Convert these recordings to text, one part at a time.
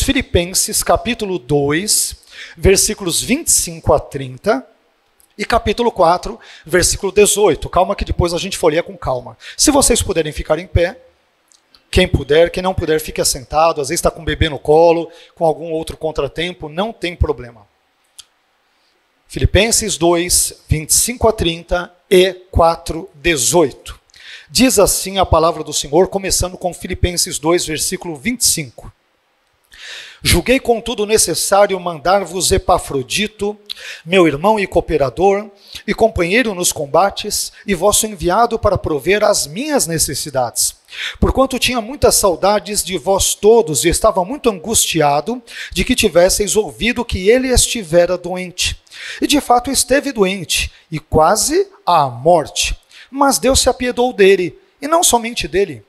Filipenses capítulo 2, versículos 25 a 30 e capítulo 4, versículo 18. Calma que depois a gente folheia com calma. Se vocês puderem ficar em pé, quem puder, quem não puder, fique assentado. Às vezes está com o bebê no colo, com algum outro contratempo, não tem problema. Filipenses 2, 25 a 30 e 4, 18. Diz assim a palavra do Senhor, começando com Filipenses 2, versículo 25. Julguei, contudo, necessário mandar-vos Epafrodito, meu irmão e cooperador, e companheiro nos combates, e vosso enviado para prover as minhas necessidades. Porquanto tinha muitas saudades de vós todos, e estava muito angustiado de que tivesseis ouvido que ele estivera doente. E de fato esteve doente, e quase à morte. Mas Deus se apiedou dele, e não somente dele,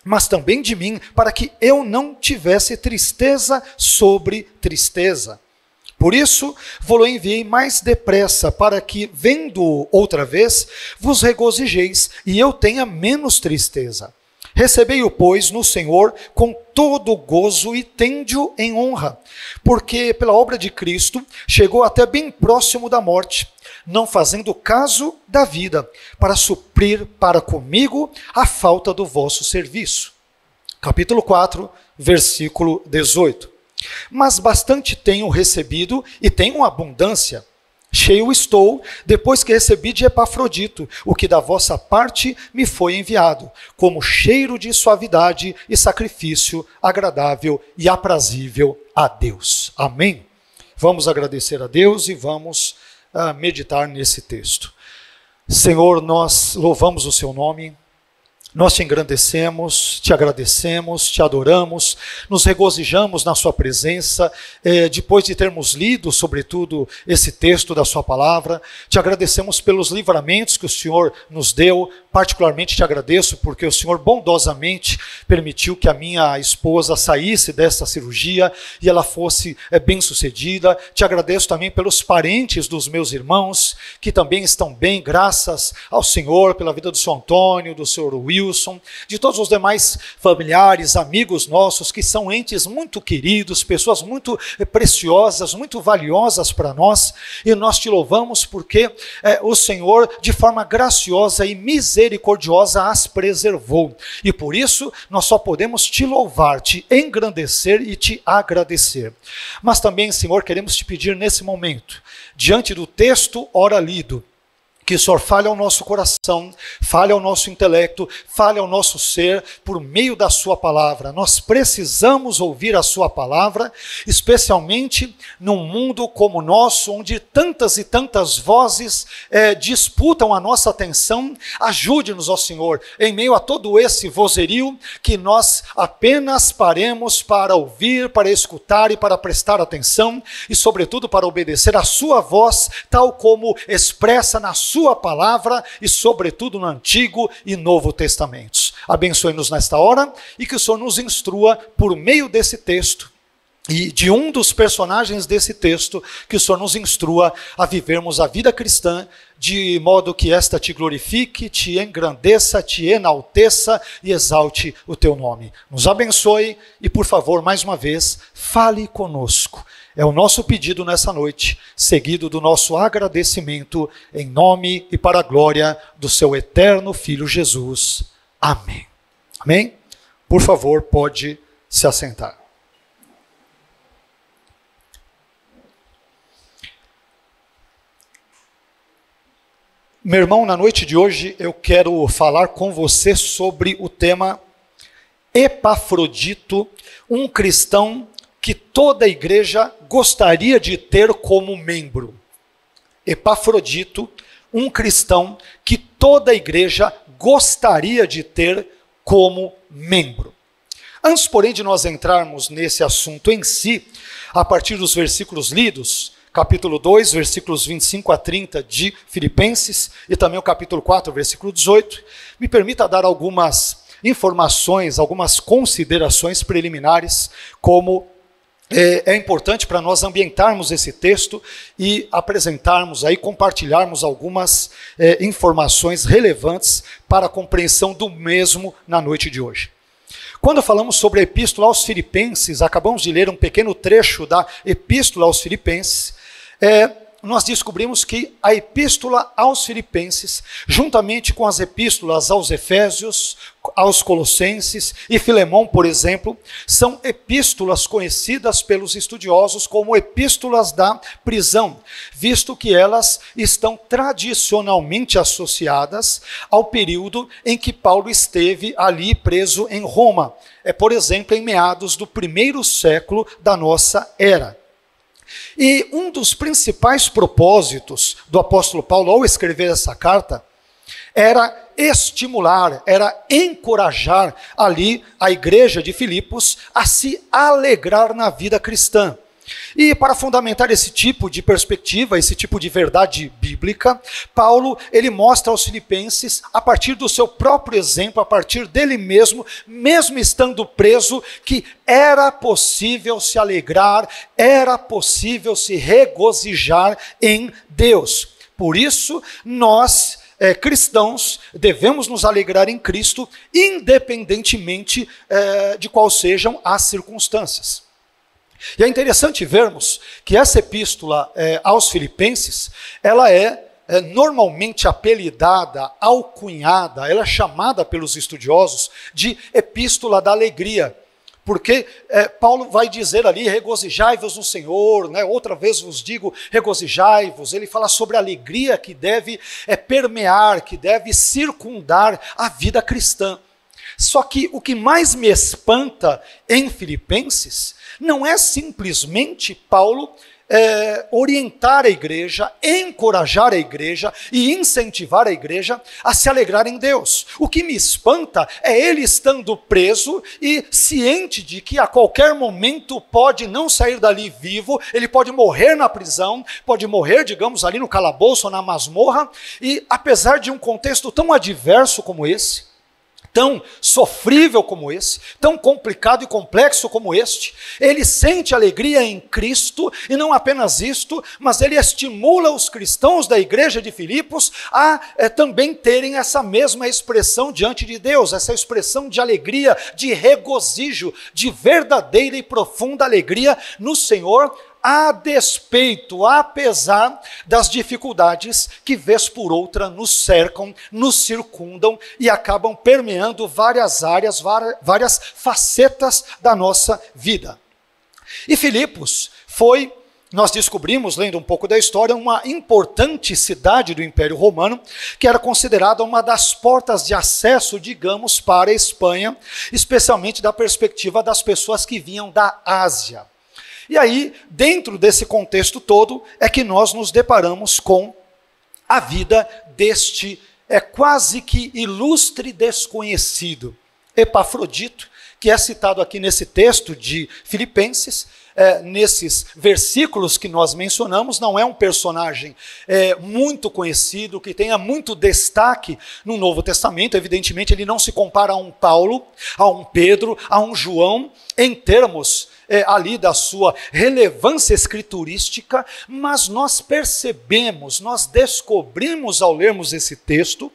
mas também de mim, para que eu não tivesse tristeza sobre tristeza. Por isso, vou-lo enviei mais depressa, para que, vendo outra vez, vos regozijeis, e eu tenha menos tristeza. Recebei-o, pois, no Senhor com todo gozo e tende-o em honra, porque pela obra de Cristo chegou até bem próximo da morte, não fazendo caso da vida, para suprir para comigo a falta do vosso serviço. Capítulo 4, versículo 18. Mas bastante tenho recebido e tenho abundância. Cheio estou, depois que recebi de Epafrodito, o que da vossa parte me foi enviado, como cheiro de suavidade e sacrifício agradável e aprazível a Deus. Amém? Vamos agradecer a Deus e vamos meditar nesse texto. Senhor, nós louvamos o seu nome. Nós te engrandecemos, te agradecemos, te adoramos, nos regozijamos na sua presença, depois de termos lido, sobretudo, esse texto da sua palavra. Te agradecemos pelos livramentos que o Senhor nos deu. Particularmente te agradeço porque o Senhor bondosamente permitiu que a minha esposa saísse dessa cirurgia e ela fosse bem-sucedida. Te agradeço também pelos parentes dos meus irmãos, que também estão bem, graças ao Senhor, pela vida do Sr. Antônio, do Sr. Wilson, de todos os demais familiares, amigos nossos, que são entes muito queridos, pessoas muito preciosas, muito valiosas para nós, e nós te louvamos porque o Senhor, de forma graciosa e misericordiosa, as preservou, e por isso nós só podemos te louvar, te engrandecer e te agradecer. Mas também, Senhor, queremos te pedir nesse momento, diante do texto ora lido, que o Senhor fale ao nosso coração, fale ao nosso intelecto, fale ao nosso ser, por meio da sua palavra. Nós precisamos ouvir a sua palavra, especialmente num mundo como o nosso, onde tantas e tantas vozes disputam a nossa atenção. Ajude-nos, ó Senhor, em meio a todo esse vozerio, que nós apenas paremos para ouvir, para escutar e para prestar atenção, e sobretudo para obedecer a sua voz, tal como expressa na sua palavra e sobretudo no Antigo e Novo Testamentos. Abençoe-nos nesta hora e que o Senhor nos instrua por meio desse texto e de um dos personagens desse texto, que o Senhor nos instrua a vivermos a vida cristã de modo que esta te glorifique, te engrandeça, te enalteça e exalte o teu nome. Nos abençoe e, por favor, mais uma vez, fale conosco. É o nosso pedido nessa noite, seguido do nosso agradecimento, em nome e para a glória do seu eterno Filho Jesus. Amém. Amém? Por favor, pode se assentar. Meu irmão, na noite de hoje eu quero falar com você sobre o tema Epafrodito, um cristão que toda a igreja gostaria de ter como membro. Epafrodito, um cristão que toda a igreja gostaria de ter como membro. Antes, porém, de nós entrarmos nesse assunto em si, a partir dos versículos lidos, capítulo 2, versículos 25 a 30 de Filipenses, e também o capítulo 4, versículo 18, me permita dar algumas informações, algumas considerações preliminares, como é importante para nós ambientarmos esse texto e apresentarmos aí, compartilharmos algumas informações relevantes para a compreensão do mesmo na noite de hoje. Quando falamos sobre a Epístola aos Filipenses, acabamos de ler um pequeno trecho da Epístola aos Filipenses, nós descobrimos que a Epístola aos Filipenses, juntamente com as epístolas aos Efésios, aos Colossenses e Filemão, por exemplo, são epístolas conhecidas pelos estudiosos como epístolas da prisão, visto que elas estão tradicionalmente associadas ao período em que Paulo esteve ali preso em Roma, por exemplo, em meados do 1º século da nossa era. E um dos principais propósitos do apóstolo Paulo ao escrever essa carta era estimular, era encorajar ali a igreja de Filipos a se alegrar na vida cristã. E para fundamentar esse tipo de perspectiva, esse tipo de verdade bíblica, Paulo, ele mostra aos filipenses, a partir do seu próprio exemplo, a partir dele mesmo, mesmo estando preso, que era possível se alegrar, era possível se regozijar em Deus. Por isso, nós, cristãos, devemos nos alegrar em Cristo, independentemente de quais sejam as circunstâncias. E é interessante vermos que essa epístola aos Filipenses, ela é normalmente apelidada, alcunhada, ela é chamada pelos estudiosos de epístola da alegria, porque Paulo vai dizer ali, regozijai-vos no Senhor, né? Outra vez vos digo, regozijai-vos. Ele fala sobre a alegria que deve permear, que deve circundar a vida cristã. Só que o que mais me espanta em Filipenses não é simplesmente Paulo orientar a igreja, encorajar a igreja e incentivar a igreja a se alegrar em Deus. O que me espanta é ele estando preso e ciente de que a qualquer momento pode não sair dali vivo, ele pode morrer na prisão, pode morrer, digamos, ali no calabouço ou na masmorra, e apesar de um contexto tão adverso como esse, tão sofrível como esse, tão complicado e complexo como este, ele sente alegria em Cristo, e não apenas isto, mas ele estimula os cristãos da igreja de Filipos a também terem essa mesma expressão diante de Deus, essa expressão de alegria, de regozijo, de verdadeira e profunda alegria no Senhor, a despeito, apesar das dificuldades que vez por outra nos cercam, nos circundam e acabam permeando várias áreas, várias facetas da nossa vida. E Filipos foi, nós descobrimos, lendo um pouco da história, uma importante cidade do Império Romano, que era considerada uma das portas de acesso, digamos, para a Espanha, especialmente da perspectiva das pessoas que vinham da Ásia. E aí, dentro desse contexto todo, é que nós nos deparamos com a vida deste quase que ilustre desconhecido, Epafrodito, que é citado aqui nesse texto de Filipenses, nesses versículos que nós mencionamos. Não é um personagem muito conhecido, que tenha muito destaque no Novo Testamento. Evidentemente, ele não se compara a um Paulo, a um Pedro, a um João, em termos ali da sua relevância escriturística, mas nós percebemos, nós descobrimos ao lermos esse texto,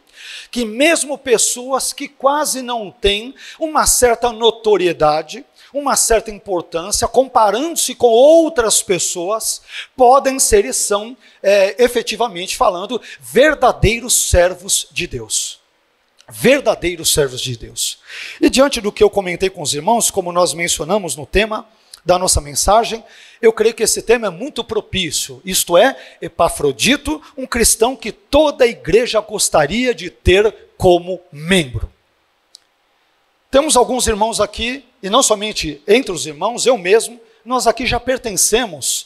que mesmo pessoas que quase não têm uma certa notoriedade, uma certa importância, comparando-se com outras pessoas, podem ser e são, efetivamente falando, verdadeiros servos de Deus. Verdadeiros servos de Deus. E diante do que eu comentei com os irmãos, como nós mencionamos no tema da nossa mensagem, eu creio que esse tema é muito propício, isto é, Epafrodito, um cristão que toda a igreja gostaria de ter como membro. Temos alguns irmãos aqui, e não somente entre os irmãos, eu mesmo, nós aqui já pertencemos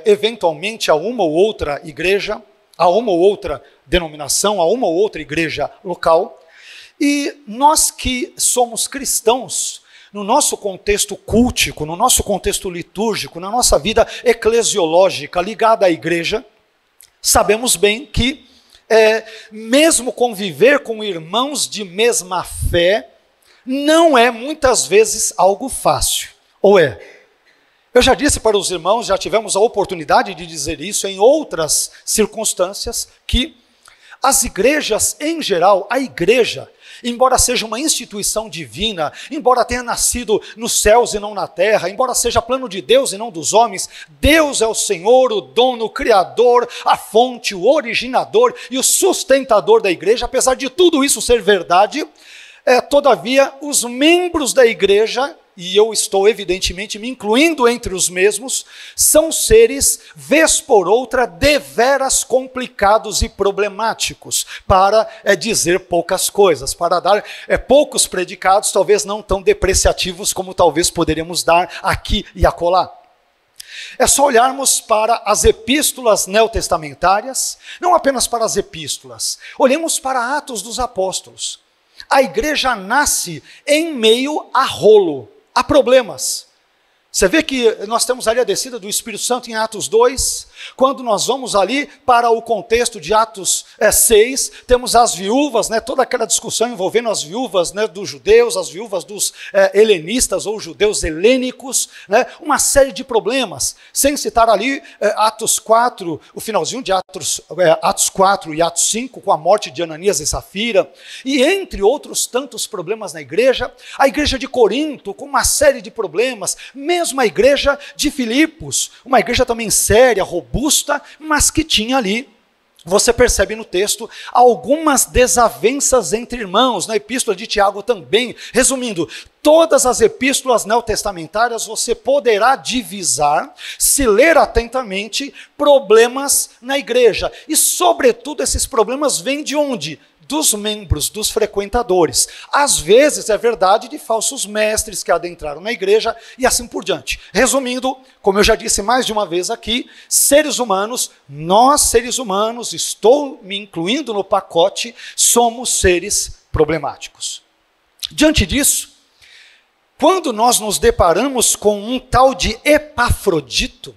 eventualmente a uma ou outra igreja, a uma ou outra denominação, a uma ou outra igreja local, e nós que somos cristãos, no nosso contexto cultico, no nosso contexto litúrgico, na nossa vida eclesiológica ligada à igreja, sabemos bem que mesmo conviver com irmãos de mesma fé, não é muitas vezes algo fácil, ou é? Eu já disse para os irmãos, já tivemos a oportunidade de dizer isso em outras circunstâncias, que As igrejas, em geral, a igreja, embora seja uma instituição divina, embora tenha nascido nos céus e não na terra, embora seja plano de Deus e não dos homens, Deus é o Senhor, o dono, o criador, a fonte, o originador e o sustentador da igreja. Apesar de tudo isso ser verdade, todavia os membros da igreja, e eu estou evidentemente me incluindo entre os mesmos, são seres, vez por outra, deveras complicados e problemáticos, para dizer poucas coisas, para dar poucos predicados, talvez não tão depreciativos como talvez poderíamos dar aqui e acolá. É só olharmos para as epístolas neotestamentárias, não apenas para as epístolas, olhemos para Atos dos Apóstolos. A igreja nasce em meio a rolo, há problemas. Você vê que nós temos ali a descida do Espírito Santo em Atos 2, quando nós vamos ali para o contexto de Atos 6, temos as viúvas, toda aquela discussão envolvendo as viúvas dos judeus, as viúvas dos helenistas ou judeus helênicos, uma série de problemas, sem citar ali Atos 4, o finalzinho de Atos 4 e Atos 5, com a morte de Ananias e Safira, e entre outros tantos problemas na igreja, a igreja de Corinto, com uma série de problemas, mesmo a igreja de Filipos, uma igreja também séria, robusta, mas que tinha ali, você percebe no texto, algumas desavenças entre irmãos, na epístola de Tiago também. Resumindo, todas as epístolas neotestamentárias você poderá divisar, se ler atentamente, problemas na igreja. E sobretudo esses problemas vêm de onde? Dos membros, dos frequentadores. Às vezes, é verdade, de falsos mestres que adentraram na igreja e assim por diante. Resumindo, como eu já disse mais de uma vez aqui, seres humanos, nós seres humanos, estou me incluindo no pacote, somos seres problemáticos. Diante disso, quando nós nos deparamos com um tal de Epafrodito,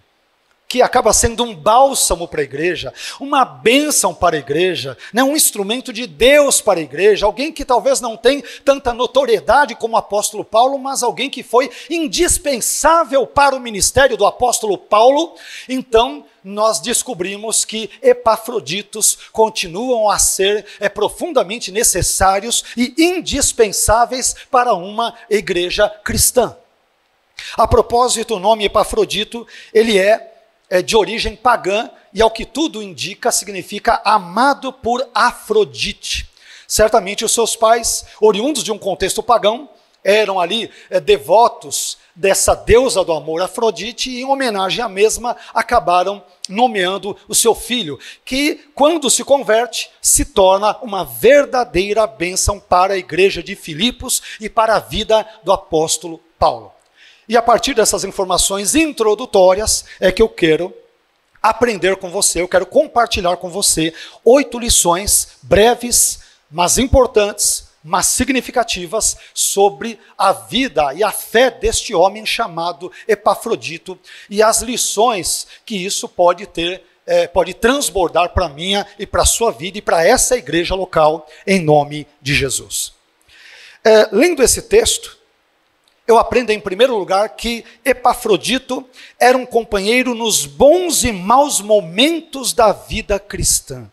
que acaba sendo um bálsamo para a igreja, uma bênção para a igreja, um instrumento de Deus para a igreja, alguém que talvez não tenha tanta notoriedade como o apóstolo Paulo, mas alguém que foi indispensável para o ministério do apóstolo Paulo. Então, nós descobrimos que Epafroditos continuam a ser profundamente necessários e indispensáveis para uma igreja cristã. A propósito, o nome Epafrodito, ele é de origem pagã e, ao que tudo indica, significa amado por Afrodite. Certamente os seus pais, oriundos de um contexto pagão, eram ali devotos dessa deusa do amor, Afrodite, e em homenagem à mesma acabaram nomeando o seu filho, que quando se converte, se torna uma verdadeira bênção para a igreja de Filipos e para a vida do apóstolo Paulo. E a partir dessas informações introdutórias é que eu quero aprender com você, eu quero compartilhar com você 8 lições breves, mas importantes, mas significativas sobre a vida e a fé deste homem chamado Epafrodito e as lições que isso pode ter, pode transbordar para a minha e para a sua vida e para essa igreja local, em nome de Jesus. Lendo esse texto, eu aprendo em primeiro lugar que Epafrodito era um companheiro nos bons e maus momentos da vida cristã.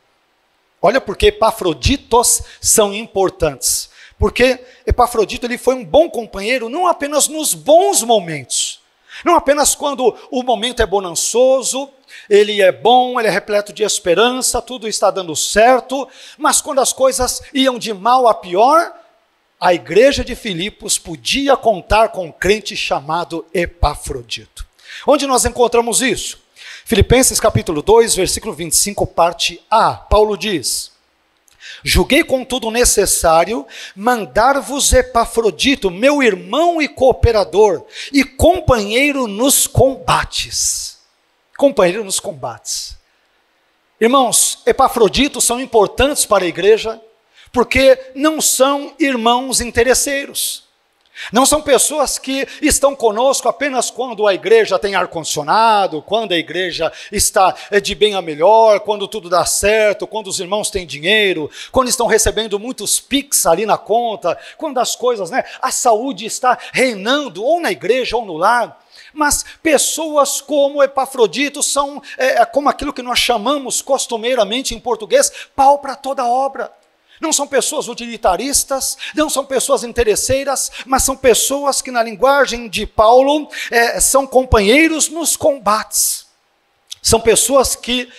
Olha porque Epafroditos são importantes. Porque Epafrodito ele foi um bom companheiro não apenas nos bons momentos, não apenas quando o momento é bonançoso, ele é bom, ele é repleto de esperança, tudo está dando certo, mas quando as coisas iam de mal a pior, a igreja de Filipos podia contar com um crente chamado Epafrodito. Onde nós encontramos isso? Filipenses capítulo 2, versículo 25, parte A. Paulo diz: julguei contudo necessário mandar-vos Epafrodito, meu irmão e cooperador, e companheiro nos combates. Companheiro nos combates. Irmãos, Epafroditos são importantes para a igreja, porque não são irmãos interesseiros. Não são pessoas que estão conosco apenas quando a igreja tem ar-condicionado, quando a igreja está de bem a melhor, quando tudo dá certo, quando os irmãos têm dinheiro, quando estão recebendo muitos Pix ali na conta, quando as coisas, a saúde está reinando, ou na igreja ou no lar. Mas pessoas como Epafrodito são como aquilo que nós chamamos costumeiramente em português, pau para toda obra. Não são pessoas utilitaristas, não são pessoas interesseiras, mas são pessoas que, na linguagem de Paulo, são companheiros nos combates. São pessoas que,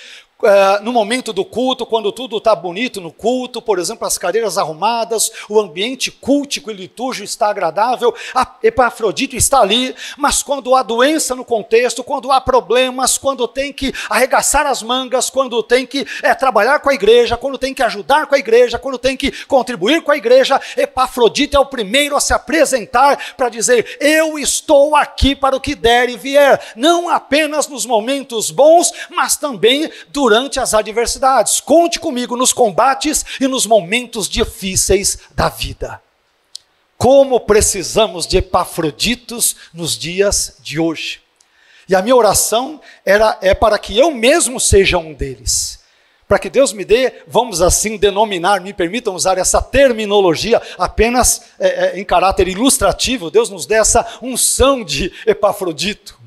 no momento do culto, quando tudo está bonito no culto, por exemplo, as cadeiras arrumadas, o ambiente cultico e litúrgico está agradável, Epafrodito está ali, mas quando há doença no contexto, quando há problemas, quando tem que arregaçar as mangas, quando tem que trabalhar com a igreja, quando tem que ajudar com a igreja, quando tem que contribuir com a igreja, Epafrodito é o primeiro a se apresentar para dizer: eu estou aqui para o que der e vier, não apenas nos momentos bons, mas também durante as adversidades. Conte comigo nos combates e nos momentos difíceis da vida. Como precisamos de Epafroditos nos dias de hoje. E a minha oração é para que eu mesmo seja um deles. Para que Deus me dê, vamos assim denominar, me permitam usar essa terminologia apenas em caráter ilustrativo, Deus nos dê essa unção de Epafrodito,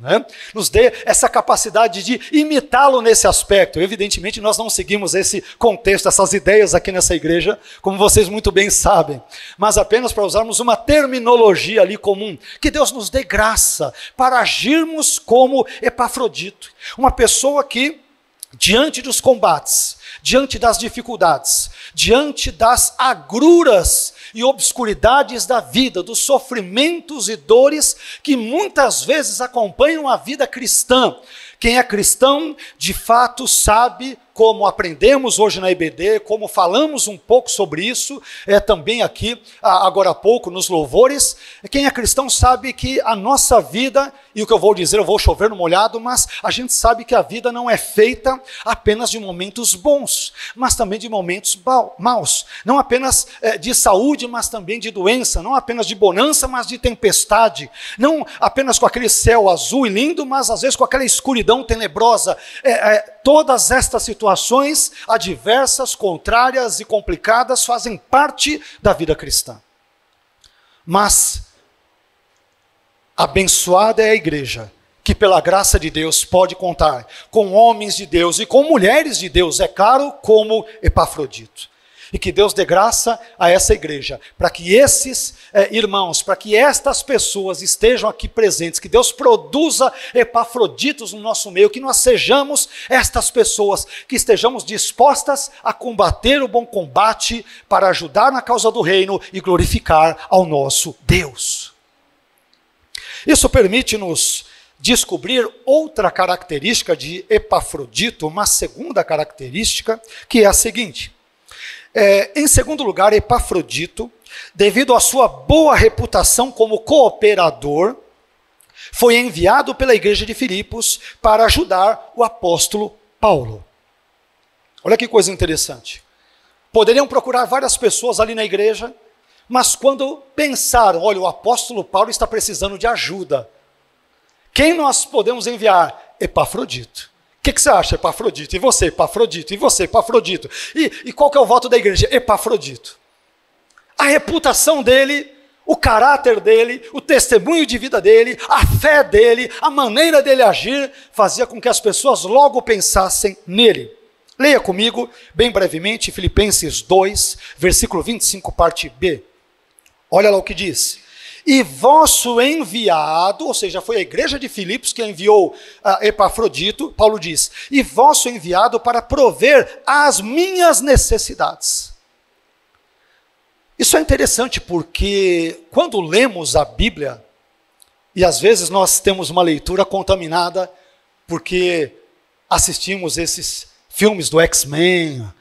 nos dê essa capacidade de imitá-lo nesse aspecto. Evidentemente nós não seguimos esse contexto, essas ideias aqui nessa igreja, como vocês muito bem sabem, mas apenas para usarmos uma terminologia ali comum, que Deus nos dê graça para agirmos como Epafrodito, uma pessoa que, diante dos combates, diante das dificuldades, diante das agruras e obscuridades da vida, dos sofrimentos e dores que muitas vezes acompanham a vida cristã. Quem é cristão, de fato, sabe, como aprendemos hoje na IBD, como falamos um pouco sobre isso, também aqui, agora há pouco, nos louvores. Quem é cristão sabe que a nossa vida, e o que eu vou dizer, eu vou chover no molhado, mas a gente sabe que a vida não é feita apenas de momentos bons, mas também de momentos maus. Não apenas de saúde, mas também de doença. Não apenas de bonança, mas de tempestade. Não apenas com aquele céu azul e lindo, mas às vezes com aquela escuridão tenebrosa. Todas estas situações adversas, contrárias e complicadas fazem parte da vida cristã. Mas abençoada é a igreja que, pela graça de Deus, pode contar com homens de Deus e com mulheres de Deus, é claro, como Epafrodito. E que Deus dê graça a essa igreja, para que esses irmãos, para que estas pessoas estejam aqui presentes, que Deus produza Epafroditos no nosso meio, que nós sejamos estas pessoas, que estejamos dispostas a combater o bom combate, para ajudar na causa do reino e glorificar ao nosso Deus. Isso permite-nos descobrir outra característica de Epafrodito, uma segunda característica, que é a seguinte. Em segundo lugar, Epafrodito, devido à sua boa reputação como cooperador, foi enviado pela igreja de Filipos para ajudar o apóstolo Paulo. Olha que coisa interessante. Poderiam procurar várias pessoas ali na igreja, mas quando pensaram, olha, o apóstolo Paulo está precisando de ajuda, quem nós podemos enviar? Epafrodito. O que você acha, Epafrodito? E você, Epafrodito? E você, Epafrodito? E qual que é o voto da igreja? Epafrodito. A reputação dele, o caráter dele, o testemunho de vida dele, a fé dele, a maneira dele agir, fazia com que as pessoas logo pensassem nele. Leia comigo, bem brevemente, Filipenses 2, versículo 25, parte B. Olha lá o que diz. E vosso enviado, ou seja, foi a igreja de Filipos que enviou Epafrodito, Paulo diz, e vosso enviado para prover as minhas necessidades. Isso é interessante porque quando lemos a Bíblia, e às vezes nós temos uma leitura contaminada, porque assistimos esses filmes do X-Men,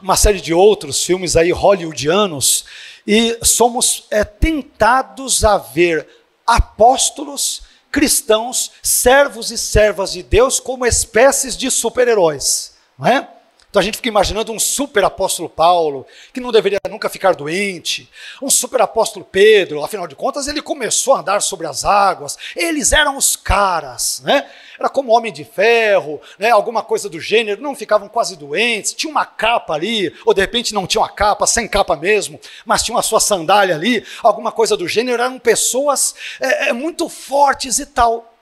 uma série de outros filmes aí hollywoodianos, e somos tentados a ver apóstolos, cristãos, servos e servas de Deus como espécies de super-heróis, não é? Então a gente fica imaginando um super apóstolo Paulo, que não deveria nunca ficar doente, um super apóstolo Pedro, afinal de contas ele começou a andar sobre as águas, eles eram os caras, né? Era como homem de ferro, né? Alguma coisa do gênero, não ficavam quase doentes, tinha uma capa ali, ou de repente não tinha uma capa, sem capa mesmo, mas tinha a sua sandália ali, alguma coisa do gênero, eram pessoas muito fortes e tal.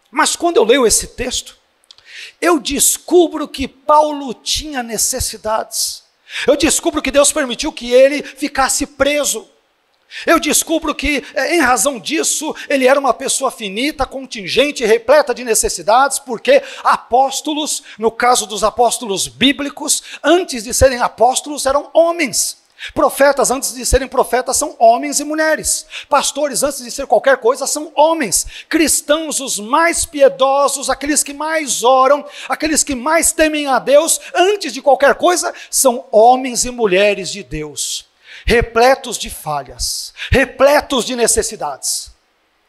Mas quando eu leio esse texto, eu descubro que Paulo tinha necessidades. Eu descubro que Deus permitiu que ele ficasse preso. Eu descubro que, em razão disso, ele era uma pessoa finita, contingente, repleta de necessidades, porque apóstolos, no caso dos apóstolos bíblicos, antes de serem apóstolos, eram homens. Profetas, antes de serem profetas, são homens e mulheres. Pastores, antes de ser qualquer coisa, são homens. Cristãos, os mais piedosos, aqueles que mais oram, aqueles que mais temem a Deus, antes de qualquer coisa, são homens e mulheres de Deus, repletos de falhas, repletos de necessidades.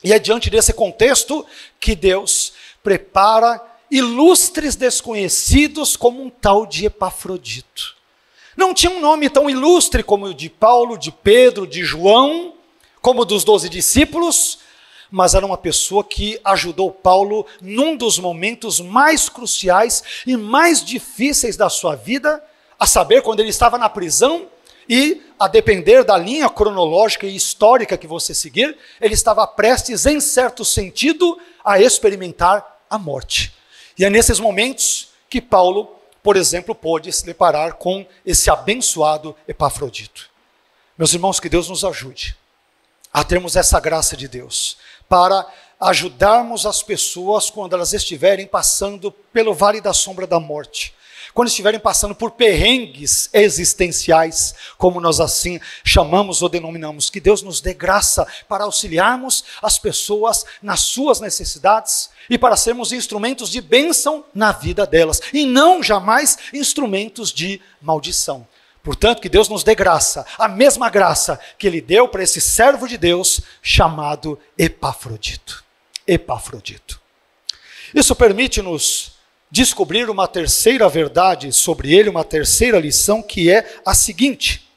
E é diante desse contexto que Deus prepara ilustres desconhecidos como um tal de Epafrodito. Não tinha um nome tão ilustre como o de Paulo, de Pedro, de João, como dos 12 discípulos, mas era uma pessoa que ajudou Paulo num dos momentos mais cruciais e mais difíceis da sua vida, a saber, quando ele estava na prisão e, a depender da linha cronológica e histórica que você seguir, ele estava prestes, em certo sentido, a experimentar a morte. E é nesses momentos que Paulo, por exemplo, pôde se deparar com esse abençoado Epafrodito. Meus irmãos, que Deus nos ajude a termos essa graça de Deus, para ajudarmos as pessoas quando elas estiverem passando pelo vale da sombra da morte, quando estiverem passando por perrengues existenciais, como nós assim chamamos ou denominamos. Que Deus nos dê graça para auxiliarmos as pessoas nas suas necessidades e para sermos instrumentos de bênção na vida delas, e não jamais instrumentos de maldição. Portanto, que Deus nos dê graça, a mesma graça que Ele deu para esse servo de Deus chamado Epafrodito. Epafrodito. Isso permite-nos descobrir uma terceira verdade sobre ele, uma terceira lição, que é a seguinte.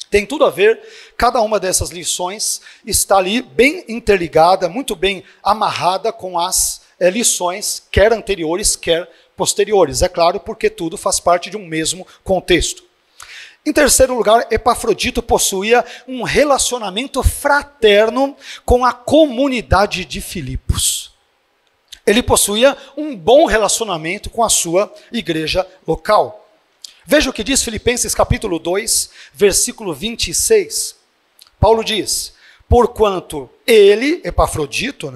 Tem tudo a ver, cada uma dessas lições está ali bem interligada, muito bem amarrada com as lições, quer anteriores, quer posteriores. É claro, porque tudo faz parte de um mesmo contexto. Em terceiro lugar, Epafrodito possuía um relacionamento fraterno com a comunidade de Filipos. Ele possuía um bom relacionamento com a sua igreja local. Veja o que diz Filipenses capítulo 2, versículo 26. Paulo diz: porquanto ele, Epafrodito,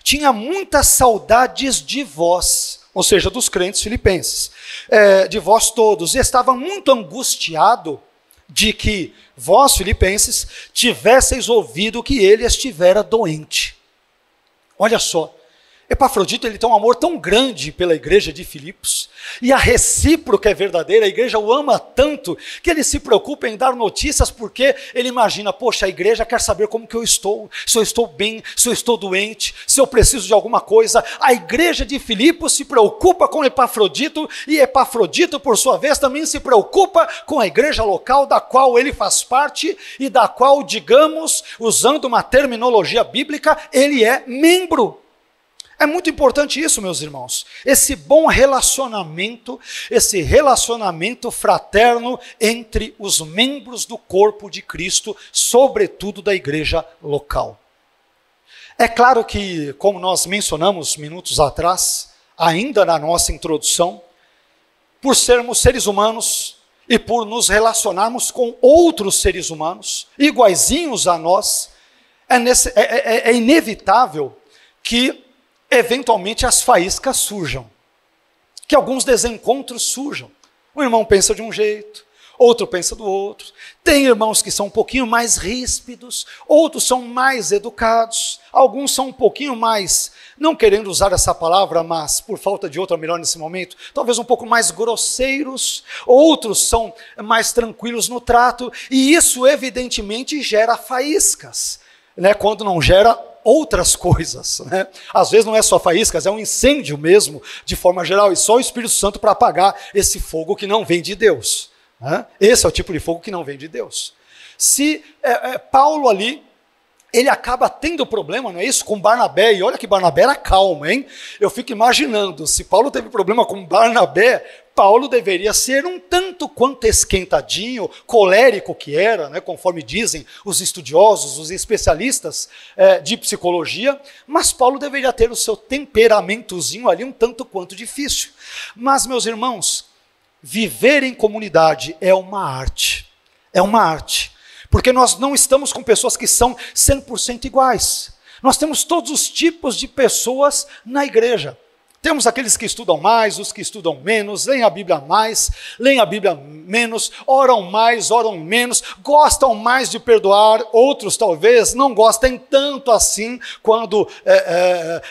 tinha muitas saudades de vós, ou seja, dos crentes filipenses, de vós todos, e estava muito angustiado de que vós, filipenses, tivesseis ouvido que ele estivera doente. Olha só, Epafrodito, ele tem um amor tão grande pela igreja de Filipos, e a recíproca é verdadeira, a igreja o ama tanto, que ele se preocupa em dar notícias, porque ele imagina, poxa, a igreja quer saber como que eu estou, se eu estou bem, se eu estou doente, se eu preciso de alguma coisa. A igreja de Filipos se preocupa com Epafrodito, e Epafrodito, por sua vez, também se preocupa com a igreja local da qual ele faz parte, e da qual, digamos, usando uma terminologia bíblica, ele é membro. É muito importante isso, meus irmãos, esse bom relacionamento, esse relacionamento fraterno entre os membros do corpo de Cristo, sobretudo da igreja local. É claro que, como nós mencionamos minutos atrás, ainda na nossa introdução, por sermos seres humanos e por nos relacionarmos com outros seres humanos, iguaizinhos a nós, é inevitável que eventualmente as faíscas surjam, que alguns desencontros surjam. Um irmão pensa de um jeito, outro pensa do outro. Tem irmãos que são um pouquinho mais ríspidos, outros são mais educados, alguns são um pouquinho mais, não querendo usar essa palavra, mas por falta de outra melhor nesse momento, talvez um pouco mais grosseiros, outros são mais tranquilos no trato, e isso evidentemente gera faíscas. Quando não gera outras coisas, né? Às vezes não é só faíscas, é um incêndio mesmo, de forma geral, e só o Espírito Santo para apagar esse fogo que não vem de Deus, né? Esse é o tipo de fogo que não vem de Deus. Se Paulo ali, ele acaba tendo problema, não é isso? Com Barnabé, e olha que Barnabé era calmo, hein? Eu fico imaginando, se Paulo teve problema com Barnabé, Paulo deveria ser um tanto quanto esquentadinho, colérico que era, né, conforme dizem os estudiosos, os especialistas de psicologia, mas Paulo deveria ter o seu temperamentozinho ali um tanto quanto difícil. Mas, meus irmãos, viver em comunidade é uma arte, porque nós não estamos com pessoas que são 100% iguais. Nós temos todos os tipos de pessoas na igreja. Temos aqueles que estudam mais, os que estudam menos, leem a Bíblia mais, leem a Bíblia menos, oram mais, oram menos, gostam mais de perdoar, outros talvez não gostem tanto assim quando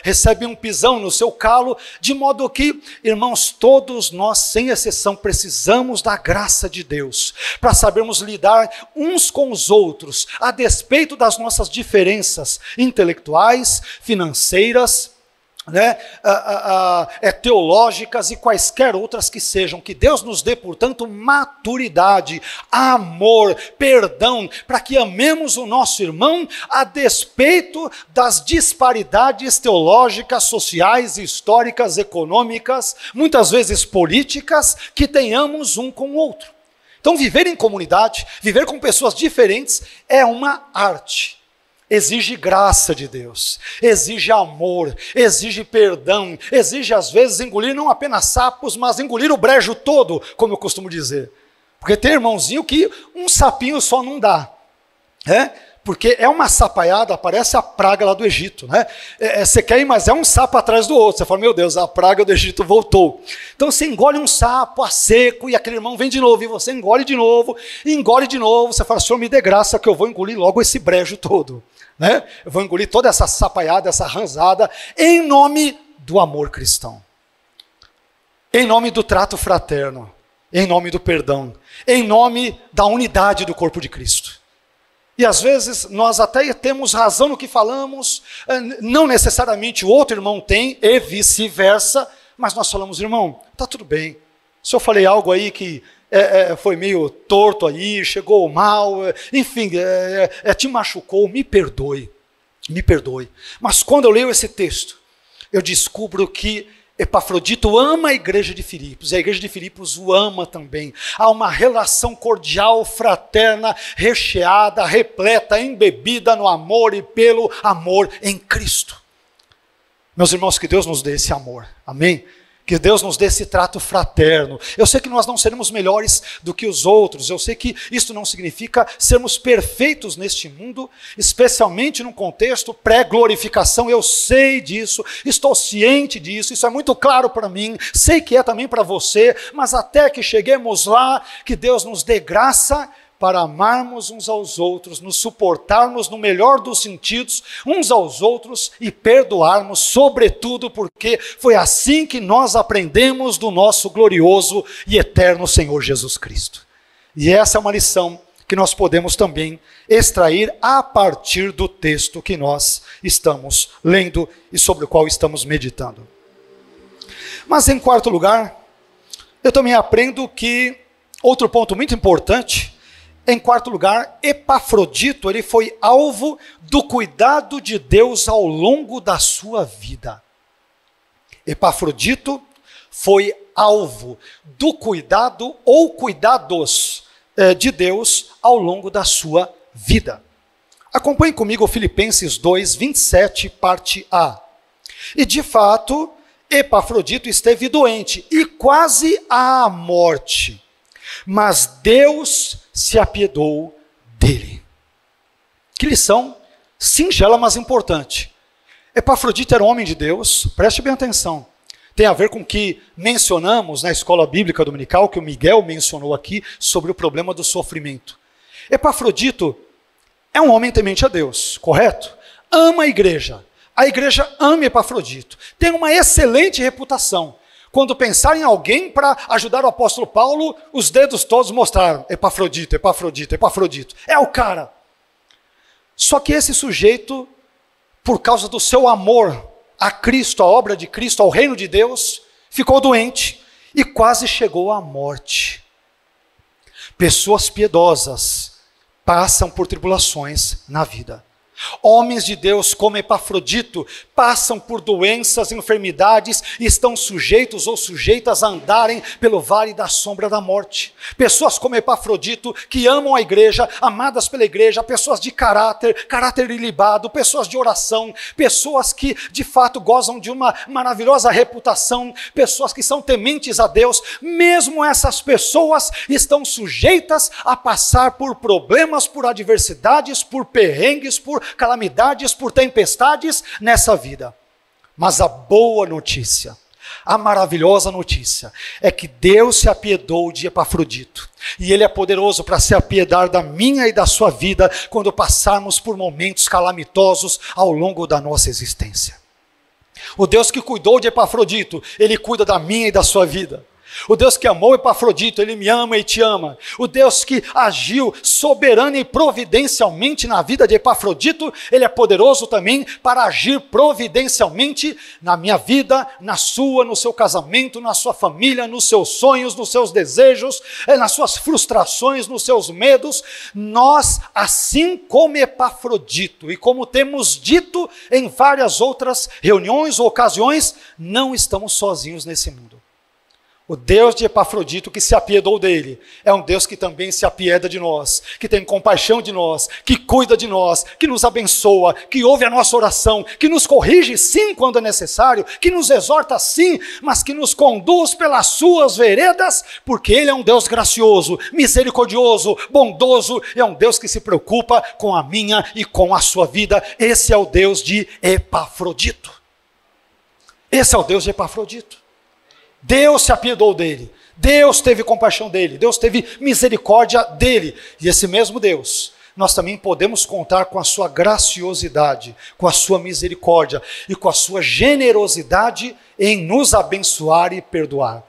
recebem um pisão no seu calo, de modo que, irmãos, todos nós, sem exceção, precisamos da graça de Deus, para sabermos lidar uns com os outros, a despeito das nossas diferenças intelectuais, financeiras, né, teológicas e quaisquer outras que sejam. Que Deus nos dê, portanto, maturidade, amor, perdão, para que amemos o nosso irmão a despeito das disparidades teológicas, sociais, históricas, econômicas, muitas vezes políticas, que tenhamos um com o outro. Então, viver em comunidade, viver com pessoas diferentes é uma arte. Exige graça de Deus, exige amor, exige perdão, exige às vezes engolir não apenas sapos, mas engolir o brejo todo, como eu costumo dizer. Porque tem irmãozinho que um sapinho só não dá, né? Porque é uma sapaiada, parece a praga lá do Egito, né? Você quer ir, mas é um sapo atrás do outro. Você fala, meu Deus, a praga do Egito voltou. Então você engole um sapo a seco e aquele irmão vem de novo, e você engole de novo, você fala, Senhor, me dê graça que eu vou engolir logo esse brejo todo. Né? Eu vou engolir toda essa sapaiada, essa ranzada, em nome do amor cristão, em nome do trato fraterno, em nome do perdão, em nome da unidade do corpo de Cristo. E às vezes nós até temos razão no que falamos, não necessariamente o outro irmão tem, e vice-versa, mas nós falamos, irmão, está tudo bem, se eu falei algo aí que foi meio torto aí, chegou mal, enfim, te machucou, me perdoe. Mas quando eu leio esse texto, eu descubro que Epafrodito ama a igreja de Filipos, e a igreja de Filipos o ama também. Há uma relação cordial, fraterna, recheada, repleta, embebida no amor e pelo amor em Cristo. Meus irmãos, que Deus nos dê esse amor, amém? Que Deus nos dê esse trato fraterno. Eu sei que nós não seremos melhores do que os outros, eu sei que isso não significa sermos perfeitos neste mundo, especialmente num contexto pré-glorificação, eu sei disso, estou ciente disso, isso é muito claro para mim, sei que é também para você, mas até que cheguemos lá, que Deus nos dê graça para amarmos uns aos outros, nos suportarmos no melhor dos sentidos, uns aos outros, e perdoarmos, sobretudo porque foi assim que nós aprendemos do nosso glorioso e eterno Senhor Jesus Cristo. E essa é uma lição que nós podemos também extrair a partir do texto que nós estamos lendo e sobre o qual estamos meditando. Mas em quarto lugar, eu também aprendo que, outro ponto muito importante, em quarto lugar, Epafrodito, ele foi alvo do cuidado de Deus ao longo da sua vida. Epafrodito foi alvo do cuidado ou cuidados de Deus ao longo da sua vida. Acompanhe comigo Filipenses 2, 27, parte A. E de fato, Epafrodito esteve doente e quase à morte, mas Deus se apiedou dele. Que lição singela, mas importante. Epafrodito era um homem de Deus, preste bem atenção. Tem a ver com o que mencionamos na escola bíblica dominical, que o Miguel mencionou aqui, sobre o problema do sofrimento. Epafrodito é um homem temente a Deus, correto? Ama a igreja ama Epafrodito, tem uma excelente reputação. Quando pensar em alguém para ajudar o apóstolo Paulo, os dedos todos mostraram, Epafrodito, Epafrodito, Epafrodito, é o cara. Só que esse sujeito, por causa do seu amor a Cristo, a obra de Cristo, ao reino de Deus, ficou doente e quase chegou à morte. Pessoas piedosas passam por tribulações na vida. Homens de Deus como Epafrodito passam por doenças, enfermidades e estão sujeitos ou sujeitas a andarem pelo vale da sombra da morte. Pessoas como Epafrodito que amam a igreja, amadas pela igreja, pessoas de caráter ilibado, pessoas de oração, pessoas que de fato gozam de uma maravilhosa reputação, pessoas que são tementes a Deus. Mesmo essas pessoas estão sujeitas a passar por problemas, por adversidades, por perrengues, por calamidades, por tempestades nessa vida. Mas a boa notícia, a maravilhosa notícia, é que Deus se apiedou de Epafrodito. E Ele é poderoso para se apiedar da minha e da sua vida quando passarmos por momentos calamitosos ao longo da nossa existência. O Deus que cuidou de Epafrodito, Ele cuida da minha e da sua vida. O Deus que amou Epafrodito, Ele me ama e te ama. O Deus que agiu soberana e providencialmente na vida de Epafrodito, Ele é poderoso também para agir providencialmente na minha vida, na sua, no seu casamento, na sua família, nos seus sonhos, nos seus desejos, nas suas frustrações, nos seus medos. Nós, assim como Epafrodito, e como temos dito em várias outras reuniões ou ocasiões, não estamos sozinhos nesse mundo. O Deus de Epafrodito que se apiedou dele, é um Deus que também se apieda de nós, que tem compaixão de nós, que cuida de nós, que nos abençoa, que ouve a nossa oração, que nos corrige sim quando é necessário, que nos exorta sim, mas que nos conduz pelas suas veredas, porque Ele é um Deus gracioso, misericordioso, bondoso, é um Deus que se preocupa com a minha e com a sua vida. Esse é o Deus de Epafrodito. Esse é o Deus de Epafrodito. Deus se apiedou dele, Deus teve compaixão dele, Deus teve misericórdia dele. E esse mesmo Deus, nós também podemos contar com a sua graciosidade, com a sua misericórdia e com a sua generosidade em nos abençoar e perdoar.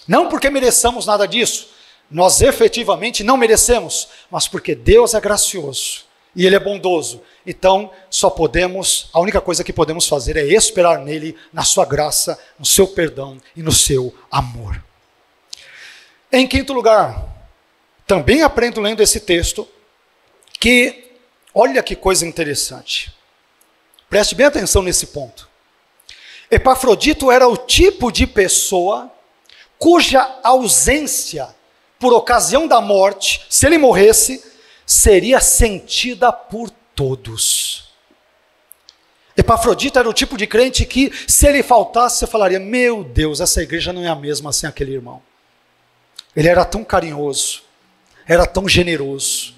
Não porque mereçamos nada disso, nós efetivamente não merecemos, mas porque Deus é gracioso e Ele é bondoso. Então, a única coisa que podemos fazer é esperar nele, na sua graça, no seu perdão e no seu amor. Em quinto lugar, também aprendo lendo esse texto, que, olha que coisa interessante. Preste bem atenção nesse ponto. Epafrodito era o tipo de pessoa cuja ausência, por ocasião da morte, se ele morresse, seria sentida por todos. Epafrodito era o tipo de crente que, se ele faltasse, você falaria: meu Deus, essa igreja não é a mesma sem aquele irmão. Ele era tão carinhoso, era tão generoso,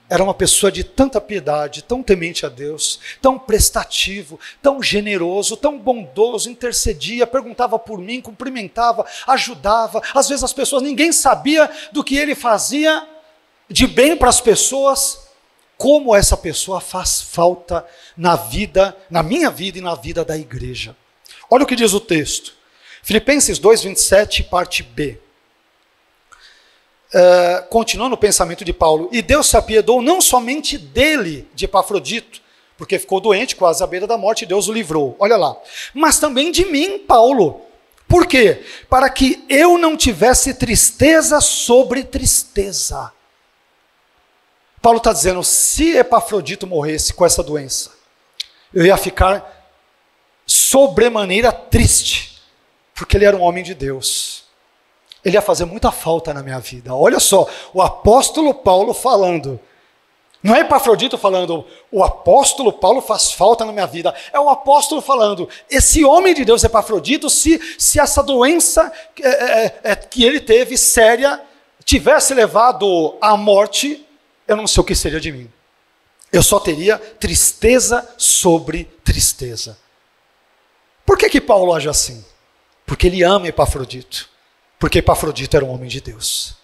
era uma pessoa de tanta piedade, tão temente a Deus, tão prestativo, tão generoso, tão bondoso, intercedia, perguntava por mim, cumprimentava, ajudava. Às vezes as pessoas, ninguém sabia do que ele fazia de bem para as pessoas. Como essa pessoa faz falta na vida, na minha vida e na vida da igreja. Olha o que diz o texto. Filipenses 2:27, parte B. Continuando o pensamento de Paulo. E Deus se apiedou não somente dele, de Epafrodito, porque ficou doente, quase à beira da morte, e Deus o livrou. Olha lá. Mas também de mim, Paulo. Por quê? Para que eu não tivesse tristeza sobre tristeza. Paulo está dizendo, se Epafrodito morresse com essa doença, eu ia ficar sobremaneira triste, porque ele era um homem de Deus. Ele ia fazer muita falta na minha vida. Olha só, o apóstolo Paulo falando. Não é Epafrodito falando, o apóstolo Paulo faz falta na minha vida. É o apóstolo falando, esse homem de Deus, Epafrodito, se essa doença que ele teve, séria, tivesse levado à morte, eu não sei o que seria de mim. Eu só teria tristeza sobre tristeza. Por que Paulo age assim? Porque ele ama Epafrodito. Porque Epafrodito era um homem de Deus.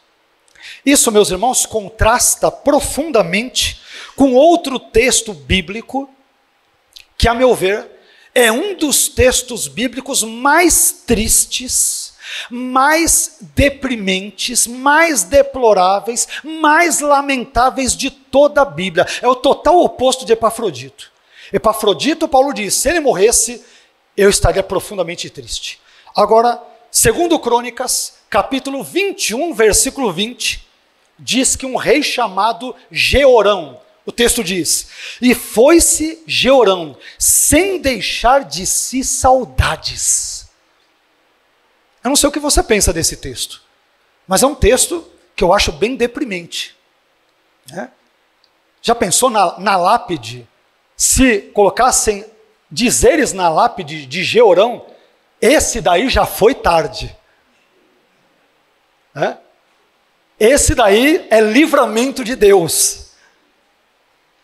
Isso, meus irmãos, contrasta profundamente com outro texto bíblico, que, a meu ver, é um dos textos bíblicos mais tristes, mais deprimentes, mais deploráveis, mais lamentáveis de toda a Bíblia. É o total oposto de Epafrodito. Epafrodito, Paulo diz, se ele morresse, eu estaria profundamente triste. Agora, segundo Crônicas, capítulo 21, versículo 20, diz que um rei chamado Jeorão, o texto diz, e foi-se Jeorão, sem deixar de si saudades. Eu não sei o que você pensa desse texto, mas é um texto que eu acho bem deprimente. Né? Já pensou na lápide, se colocassem dizeres na lápide de Jeorão, esse daí já foi tarde. Né? Esse daí é livramento de Deus.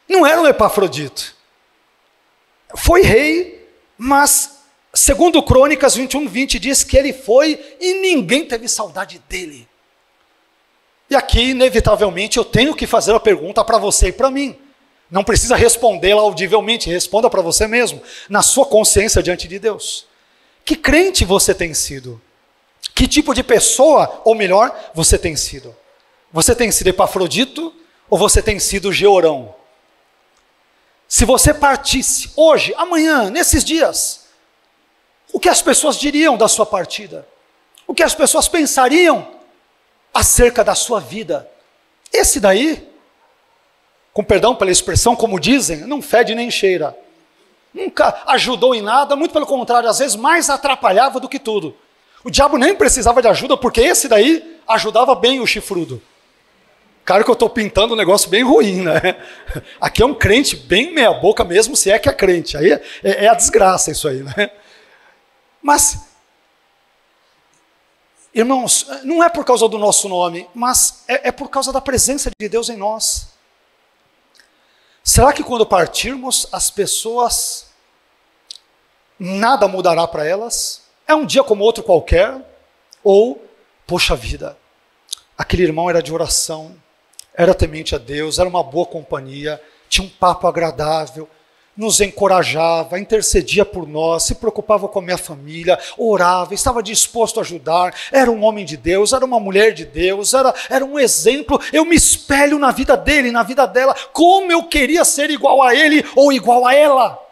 Não era um Epafrodito. Foi rei, mas segundo Crônicas 21, 20 diz que ele foi e ninguém teve saudade dele. E aqui, inevitavelmente, eu tenho que fazer a pergunta para você e para mim. Não precisa respondê-la audivelmente, responda para você mesmo, na sua consciência diante de Deus. Que crente você tem sido? Que tipo de pessoa, ou melhor, você tem sido? Você tem sido Epafrodito ou você tem sido Jeorão? Se você partisse hoje, amanhã, nesses dias, o que as pessoas diriam da sua partida? O que as pessoas pensariam acerca da sua vida? Esse daí, com perdão pela expressão, como dizem, não fede nem cheira. Nunca ajudou em nada, muito pelo contrário, às vezes mais atrapalhava do que tudo. O diabo nem precisava de ajuda, porque esse daí ajudava bem o chifrudo. Claro que eu estou pintando um negócio bem ruim, né? Aqui é um crente bem meia boca mesmo, se é que é crente. Aí é a desgraça isso aí, né? Mas, irmãos, não é por causa do nosso nome, mas é por causa da presença de Deus em nós. Será que quando partirmos, as pessoas, nada mudará para elas? É um dia como outro qualquer? Ou, poxa vida, aquele irmão era de oração, era temente a Deus, era uma boa companhia, tinha um papo agradável, nos encorajava, intercedia por nós, se preocupava com a minha família, orava, estava disposto a ajudar, era um homem de Deus, era uma mulher de Deus, era um exemplo. Eu me espelho na vida dele, na vida dela, como eu queria ser igual a ele ou igual a ela.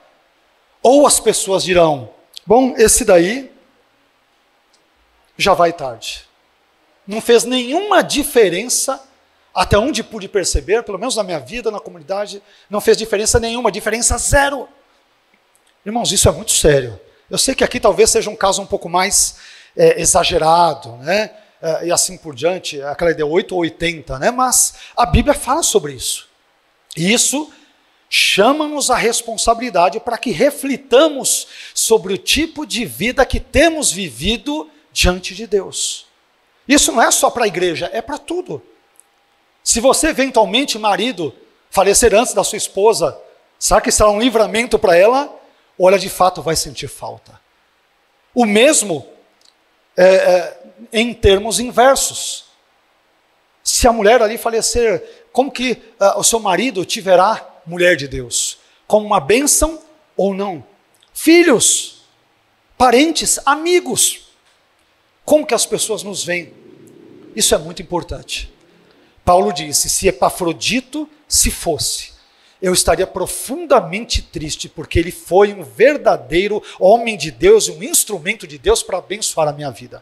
Ou as pessoas dirão, bom, esse daí já vai tarde. Não fez nenhuma diferença, até onde pude perceber, pelo menos na minha vida, na comunidade, não fez diferença nenhuma, diferença zero. Irmãos, isso é muito sério. Eu sei que aqui talvez seja um caso um pouco mais exagerado, né? E assim por diante, aquela ideia 8 ou 80, né? Mas a Bíblia fala sobre isso. E isso chama-nos à responsabilidade para que reflitamos sobre o tipo de vida que temos vivido diante de Deus. Isso não é só para a igreja, é para tudo. Se você eventualmente, marido, falecer antes da sua esposa, será que será um livramento para ela? Ou ela de fato vai sentir falta? O mesmo em termos inversos. Se a mulher ali falecer, como que o seu marido te verá, mulher de Deus? Como uma bênção ou não? Filhos, parentes, amigos, como que as pessoas nos veem? Isso é muito importante. Paulo disse, se Epafrodito se fosse, eu estaria profundamente triste, porque ele foi um verdadeiro homem de Deus, um instrumento de Deus para abençoar a minha vida.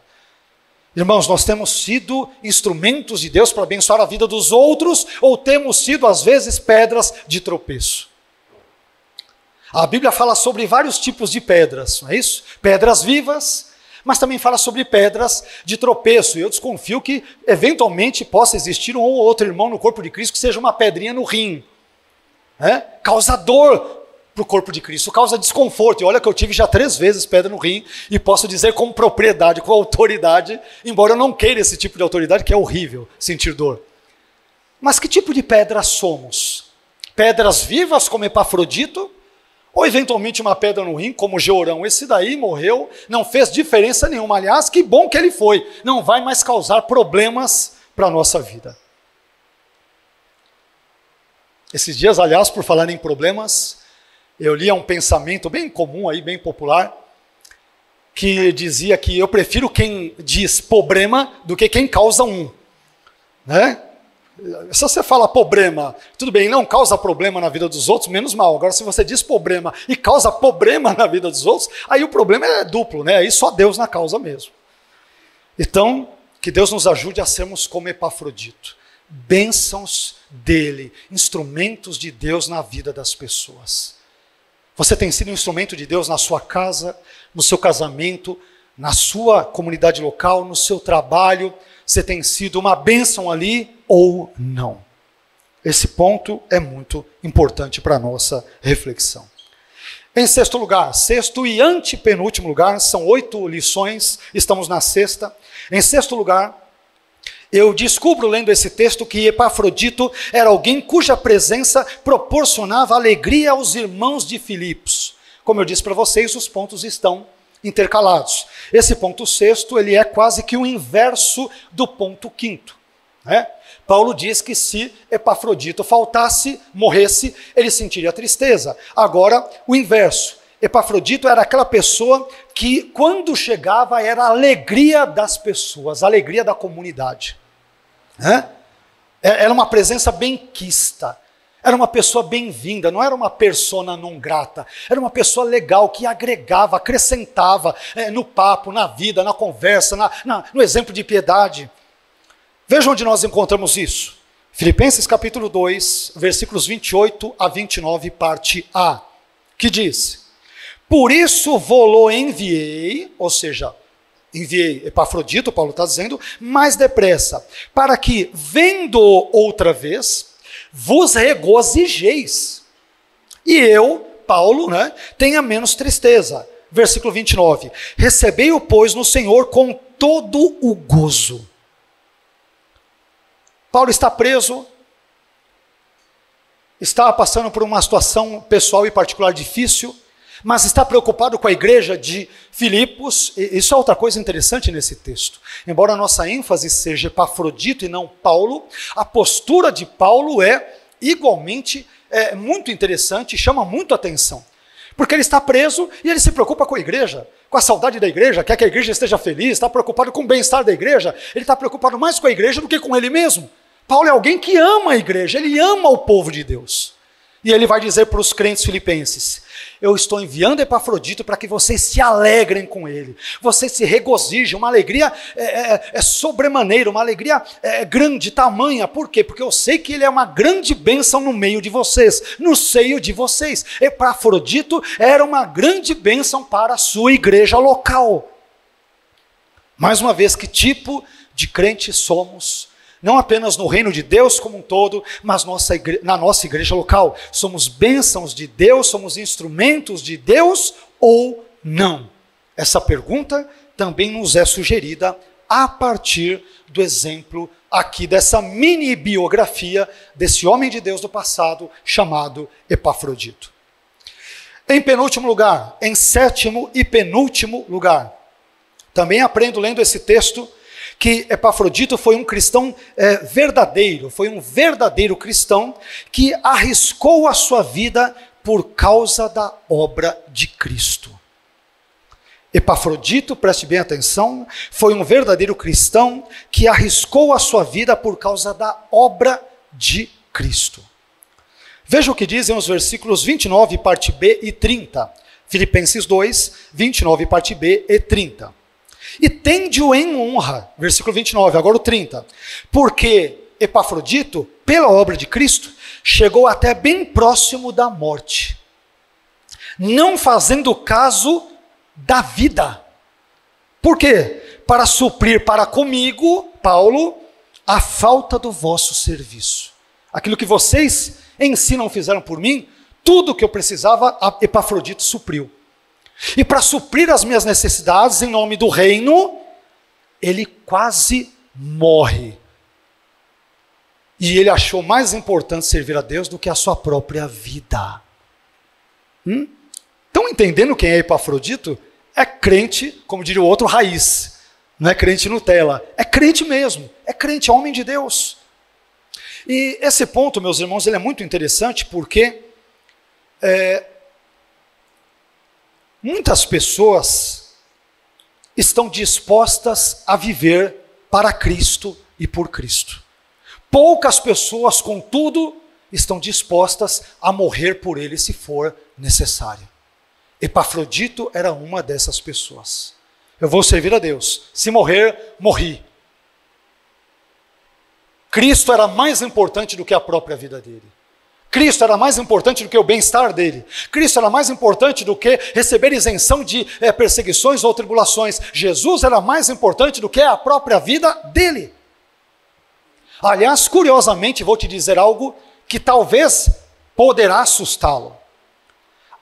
Irmãos, nós temos sido instrumentos de Deus para abençoar a vida dos outros, ou temos sido, às vezes, pedras de tropeço? A Bíblia fala sobre vários tipos de pedras, não é isso? Pedras vivas, mas também fala sobre pedras de tropeço. E eu desconfio que, eventualmente, possa existir um ou outro irmão no corpo de Cristo que seja uma pedrinha no rim. Causa dor para o corpo de Cristo, causa desconforto. E olha que eu tive já 3 vezes pedra no rim, e posso dizer com propriedade, com autoridade, embora eu não queira esse tipo de autoridade, que é horrível sentir dor. Mas que tipo de pedra somos? Pedras vivas como Epafrodito? Ou eventualmente uma pedra no rim, como Jeorão? Esse daí morreu, não fez diferença nenhuma. Aliás, que bom que ele foi. Não vai mais causar problemas para a nossa vida. Esses dias, aliás, por falar em problemas, eu li um pensamento bem comum, aí, bem popular, que dizia que eu prefiro quem diz problema do que quem causa um. Né? Se você fala problema, tudo bem, não causa problema na vida dos outros, menos mal. Agora, se você diz problema e causa problema na vida dos outros, aí o problema é duplo, né? Aí só Deus na causa mesmo. Então, que Deus nos ajude a sermos como Epafrodito, bênçãos dele, instrumentos de Deus na vida das pessoas. Você tem sido um instrumento de Deus na sua casa, no seu casamento, na sua comunidade local, no seu trabalho. Você tem sido uma bênção ali ou não? Esse ponto é muito importante para a nossa reflexão. Em sexto lugar, sexto e antepenúltimo lugar, são 8 lições, estamos na sexta. Em sexto lugar, eu descubro lendo esse texto que Epafrodito era alguém cuja presença proporcionava alegria aos irmãos de Filipos. Como eu disse para vocês, os pontos estão intercalados. Esse ponto sexto, ele é quase que o inverso do ponto quinto, né? Paulo diz que se Epafrodito faltasse, morresse, ele sentiria tristeza. Agora, o inverso. Epafrodito era aquela pessoa que, quando chegava, era a alegria das pessoas, a alegria da comunidade, né? Era uma presença benquista. Era uma pessoa bem-vinda, não era uma persona non grata. Era uma pessoa legal, que agregava, acrescentava no papo, na vida, na conversa, no exemplo de piedade. Veja onde nós encontramos isso. Filipenses capítulo 2, versículos 28 a 29, parte A, que diz: por isso vou-lo enviei, ou seja, enviei Epafrodito, Paulo está dizendo, mais depressa, para que, vendo outra vez, vos regozijeis, e eu, Paulo, né, tenha menos tristeza. Versículo 29, recebei-o, pois, no Senhor com todo o gozo. Paulo está preso, está passando por uma situação pessoal e particular difícil, mas está preocupado com a igreja de Filipos. Isso é outra coisa interessante nesse texto. Embora a nossa ênfase seja Epafrodito e não Paulo, a postura de Paulo é igualmente muito interessante e chama muito atenção. Porque ele está preso e ele se preocupa com a igreja, com a saudade da igreja, quer que a igreja esteja feliz, está preocupado com o bem-estar da igreja, ele está preocupado mais com a igreja do que com ele mesmo. Paulo é alguém que ama a igreja, ele ama o povo de Deus. E ele vai dizer para os crentes filipenses: eu estou enviando Epafrodito para que vocês se alegrem com ele, vocês se regozijem, uma alegria sobremaneira, uma alegria grande, tamanha. Por quê? Porque eu sei que ele é uma grande bênção no meio de vocês, no seio de vocês. Epafrodito era uma grande bênção para a sua igreja local. Mais uma vez, que tipo de crente somos? Não apenas no reino de Deus como um todo, mas na nossa igreja local. Somos bênçãos de Deus, somos instrumentos de Deus ou não? Essa pergunta também nos é sugerida a partir do exemplo aqui dessa mini biografia desse homem de Deus do passado chamado Epafrodito. Em penúltimo lugar, em sétimo e penúltimo lugar, também aprendo lendo esse texto que Epafrodito foi um cristão verdadeiro, foi um verdadeiro cristão que arriscou a sua vida por causa da obra de Cristo. Epafrodito, preste bem atenção, foi um verdadeiro cristão que arriscou a sua vida por causa da obra de Cristo. Veja o que dizem os versículos 29, parte B e 30. Filipenses 2, 29, parte B e 30. E tende-o em honra, versículo 29, agora o 30, porque Epafrodito, pela obra de Cristo, chegou até bem próximo da morte, não fazendo caso da vida. Por quê? Para suprir para comigo, Paulo, a falta do vosso serviço. Aquilo que vocês em si não fizeram por mim, tudo que eu precisava, Epafrodito supriu. E para suprir as minhas necessidades em nome do reino, ele quase morre. E ele achou mais importante servir a Deus do que a sua própria vida. Estão entendendo quem é Epafrodito? É crente, como diria o outro, raiz. Não é crente Nutella. É crente mesmo. É crente, é homem de Deus. E esse ponto, meus irmãos, ele é muito interessante porque muitas pessoas estão dispostas a viver para Cristo e por Cristo. Poucas pessoas, contudo, estão dispostas a morrer por ele se for necessário. Epafrodito era uma dessas pessoas. Eu vou servir a Deus. Se morrer, morri. Cristo era mais importante do que a própria vida dele. Cristo era mais importante do que o bem-estar dele. Cristo era mais importante do que receber isenção de perseguições ou tribulações. Jesus era mais importante do que a própria vida dele. Aliás, curiosamente, vou te dizer algo que talvez poderá assustá-lo.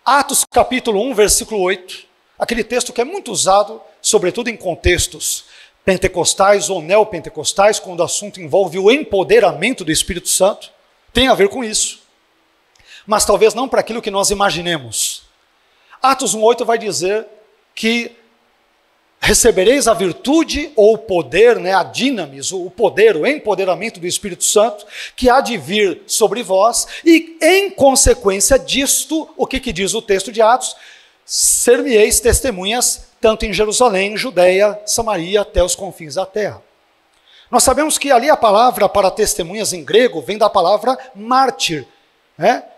Atos capítulo 1, versículo 8, aquele texto que é muito usado, sobretudo em contextos pentecostais ou neopentecostais, quando o assunto envolve o empoderamento do Espírito Santo, tem a ver com isso. Mas talvez não para aquilo que nós imaginemos. Atos 1,8 vai dizer que recebereis a virtude ou o poder, a dinamis, o poder, o empoderamento do Espírito Santo, que há de vir sobre vós, e em consequência disto, o que diz o texto de Atos? Ser-me-eis testemunhas, tanto em Jerusalém, Judeia, Samaria, até os confins da terra. Nós sabemos que ali a palavra para testemunhas em grego vem da palavra mártir,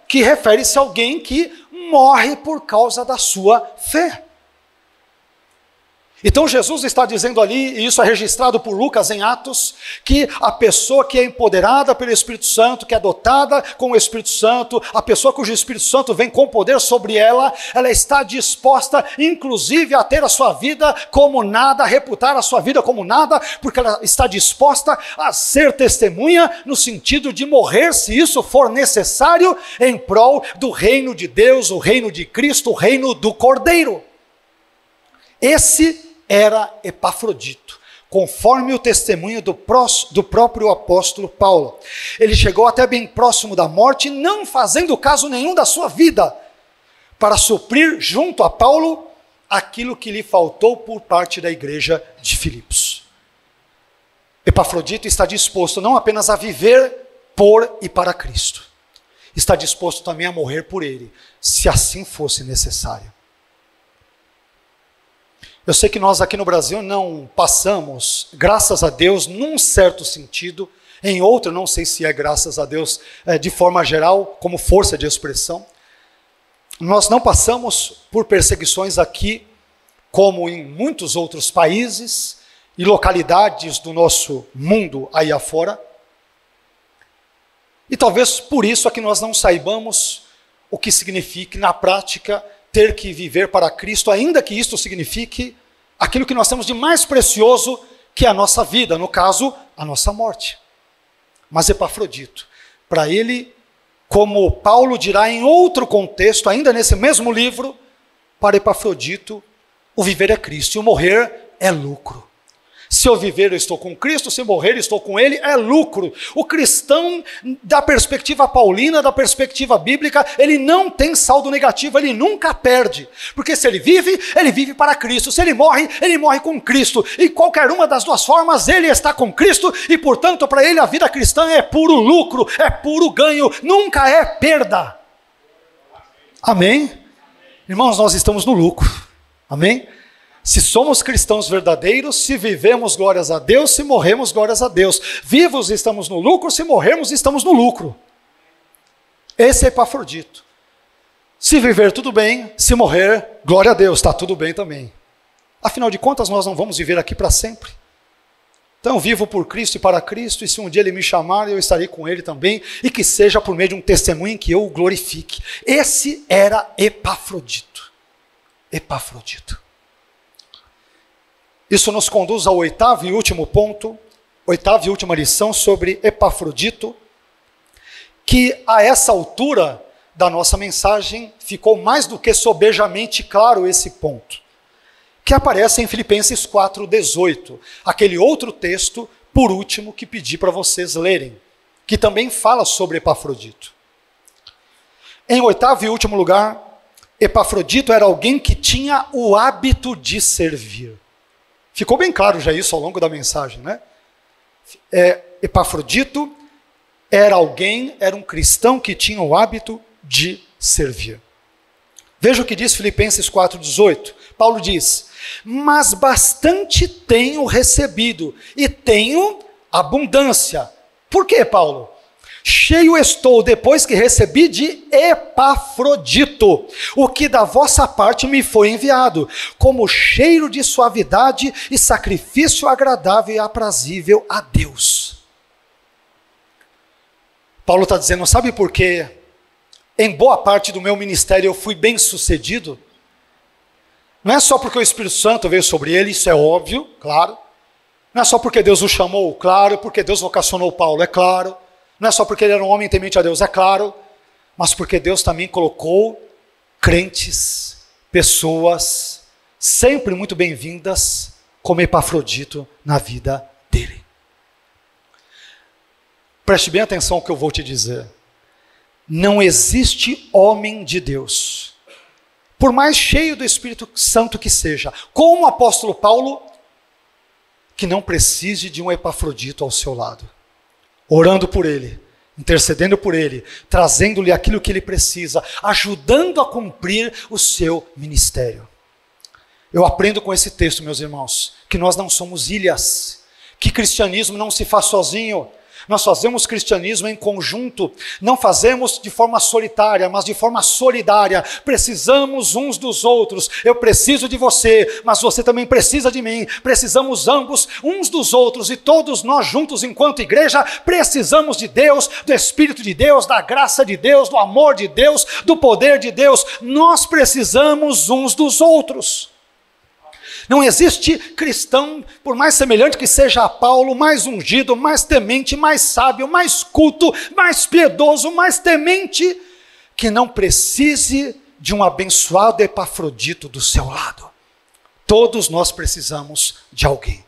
que refere-se a alguém que morre por causa da sua fé. Então Jesus está dizendo ali, e isso é registrado por Lucas em Atos, que a pessoa que é empoderada pelo Espírito Santo, que é dotada com o Espírito Santo, a pessoa cujo Espírito Santo vem com poder sobre ela, ela está disposta inclusive a ter a sua vida como nada, a reputar a sua vida como nada, porque ela está disposta a ser testemunha no sentido de morrer, se isso for necessário, em prol do reino de Deus, o reino de Cristo, o reino do Cordeiro. Esse era Epafrodito, conforme o testemunho do próprio apóstolo Paulo. Ele chegou até bem próximo da morte, não fazendo caso nenhum da sua vida, para suprir junto a Paulo aquilo que lhe faltou por parte da igreja de Filipos. Epafrodito está disposto não apenas a viver por e para Cristo, está disposto também a morrer por ele, se assim fosse necessário. Eu sei que nós aqui no Brasil não passamos, graças a Deus, num certo sentido, em outro, não sei se é graças a Deus, de forma geral, como força de expressão. Nós não passamos por perseguições aqui, como em muitos outros países e localidades do nosso mundo aí afora. E talvez por isso é que nós não saibamos o que significa, na prática, ter que viver para Cristo, ainda que isto signifique aquilo que nós temos de mais precioso, que é a nossa vida, no caso, a nossa morte. Mas Epafrodito, para ele, como Paulo dirá em outro contexto, ainda nesse mesmo livro, para Epafrodito, o viver é Cristo e o morrer é lucro. Se eu viver, eu estou com Cristo, se eu morrer, eu estou com Ele, é lucro. O cristão, da perspectiva paulina, da perspectiva bíblica, ele não tem saldo negativo, ele nunca perde. Porque se ele vive para Cristo. Se ele morre com Cristo. E qualquer uma das duas formas, ele está com Cristo, e portanto, para ele, a vida cristã é puro lucro, é puro ganho, nunca é perda. Amém? Irmãos, nós estamos no lucro. Amém? Se somos cristãos verdadeiros, se vivemos, glórias a Deus, se morremos, glórias a Deus. Vivos estamos no lucro, se morrermos estamos no lucro. Esse é Epafrodito. Se viver, tudo bem, se morrer, glória a Deus, está tudo bem também. Afinal de contas, nós não vamos viver aqui para sempre. Então, vivo por Cristo e para Cristo, e se um dia Ele me chamar, eu estarei com Ele também, e que seja por meio de um testemunho em que eu o glorifique. Esse era Epafrodito. Epafrodito. Isso nos conduz ao oitavo e último ponto, oitava e última lição sobre Epafrodito, que a essa altura da nossa mensagem ficou mais do que sobejamente claro esse ponto, que aparece em Filipenses 4,18, aquele outro texto, por último, que pedi para vocês lerem, que também fala sobre Epafrodito. Em oitavo e último lugar, Epafrodito era alguém que tinha o hábito de servir. Ficou bem claro já isso ao longo da mensagem, né? Epafrodito era um cristão que tinha o hábito de servir. Veja o que diz Filipenses 4,18. Paulo diz: mas bastante tenho recebido, e tenho abundância, Por quê, Paulo? Cheio estou, depois que recebi de Epafrodito, o que da vossa parte me foi enviado, como cheiro de suavidade e sacrifício agradável e aprazível a Deus. Paulo está dizendo, sabe por quê? Em boa parte do meu ministério eu fui bem sucedido? Não é só porque o Espírito Santo veio sobre ele, isso é óbvio, claro. Não é só porque Deus o chamou, claro, porque Deus vocacionou Paulo, é claro. Não é só porque ele era um homem temente a Deus, é claro, mas porque Deus também colocou crentes, pessoas, sempre muito bem-vindas, como Epafrodito na vida dele. Preste bem atenção ao que eu vou te dizer. Não existe homem de Deus, por mais cheio do Espírito Santo que seja, como o apóstolo Paulo, que não precise de um Epafrodito ao seu lado. Orando por ele, intercedendo por ele, trazendo-lhe aquilo que ele precisa, ajudando a cumprir o seu ministério. Eu aprendo com esse texto, meus irmãos, que nós não somos ilhas, que cristianismo não se faz sozinho. Nós fazemos cristianismo em conjunto, não fazemos de forma solitária, mas de forma solidária. Precisamos uns dos outros. Eu preciso de você, mas você também precisa de mim. Precisamos ambos uns dos outros e todos nós juntos, enquanto igreja, precisamos de Deus, do Espírito de Deus, da graça de Deus, do amor de Deus, do poder de Deus. Nós precisamos uns dos outros. Não existe cristão, por mais semelhante que seja a Paulo, mais ungido, mais temente, mais sábio, mais culto, mais piedoso, mais temente, que não precise de um abençoado Epafrodito do seu lado. Todos nós precisamos de alguém.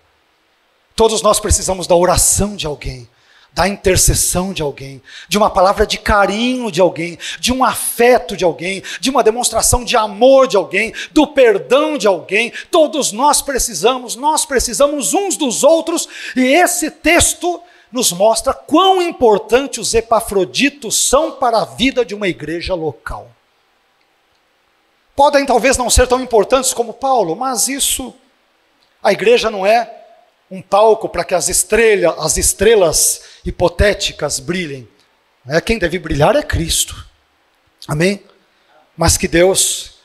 Todos nós precisamos da oração de alguém, da intercessão de alguém, de uma palavra de carinho de alguém, de um afeto de alguém, de uma demonstração de amor de alguém, do perdão de alguém. Todos nós precisamos uns dos outros, e esse texto nos mostra quão importantes os Epafroditos são para a vida de uma igreja local. Podem talvez não ser tão importantes como Paulo, mas isso, a igreja não é um palco para que as estrelas hipotéticas brilhem. Quem deve brilhar é Cristo. Amém? Mas que Deus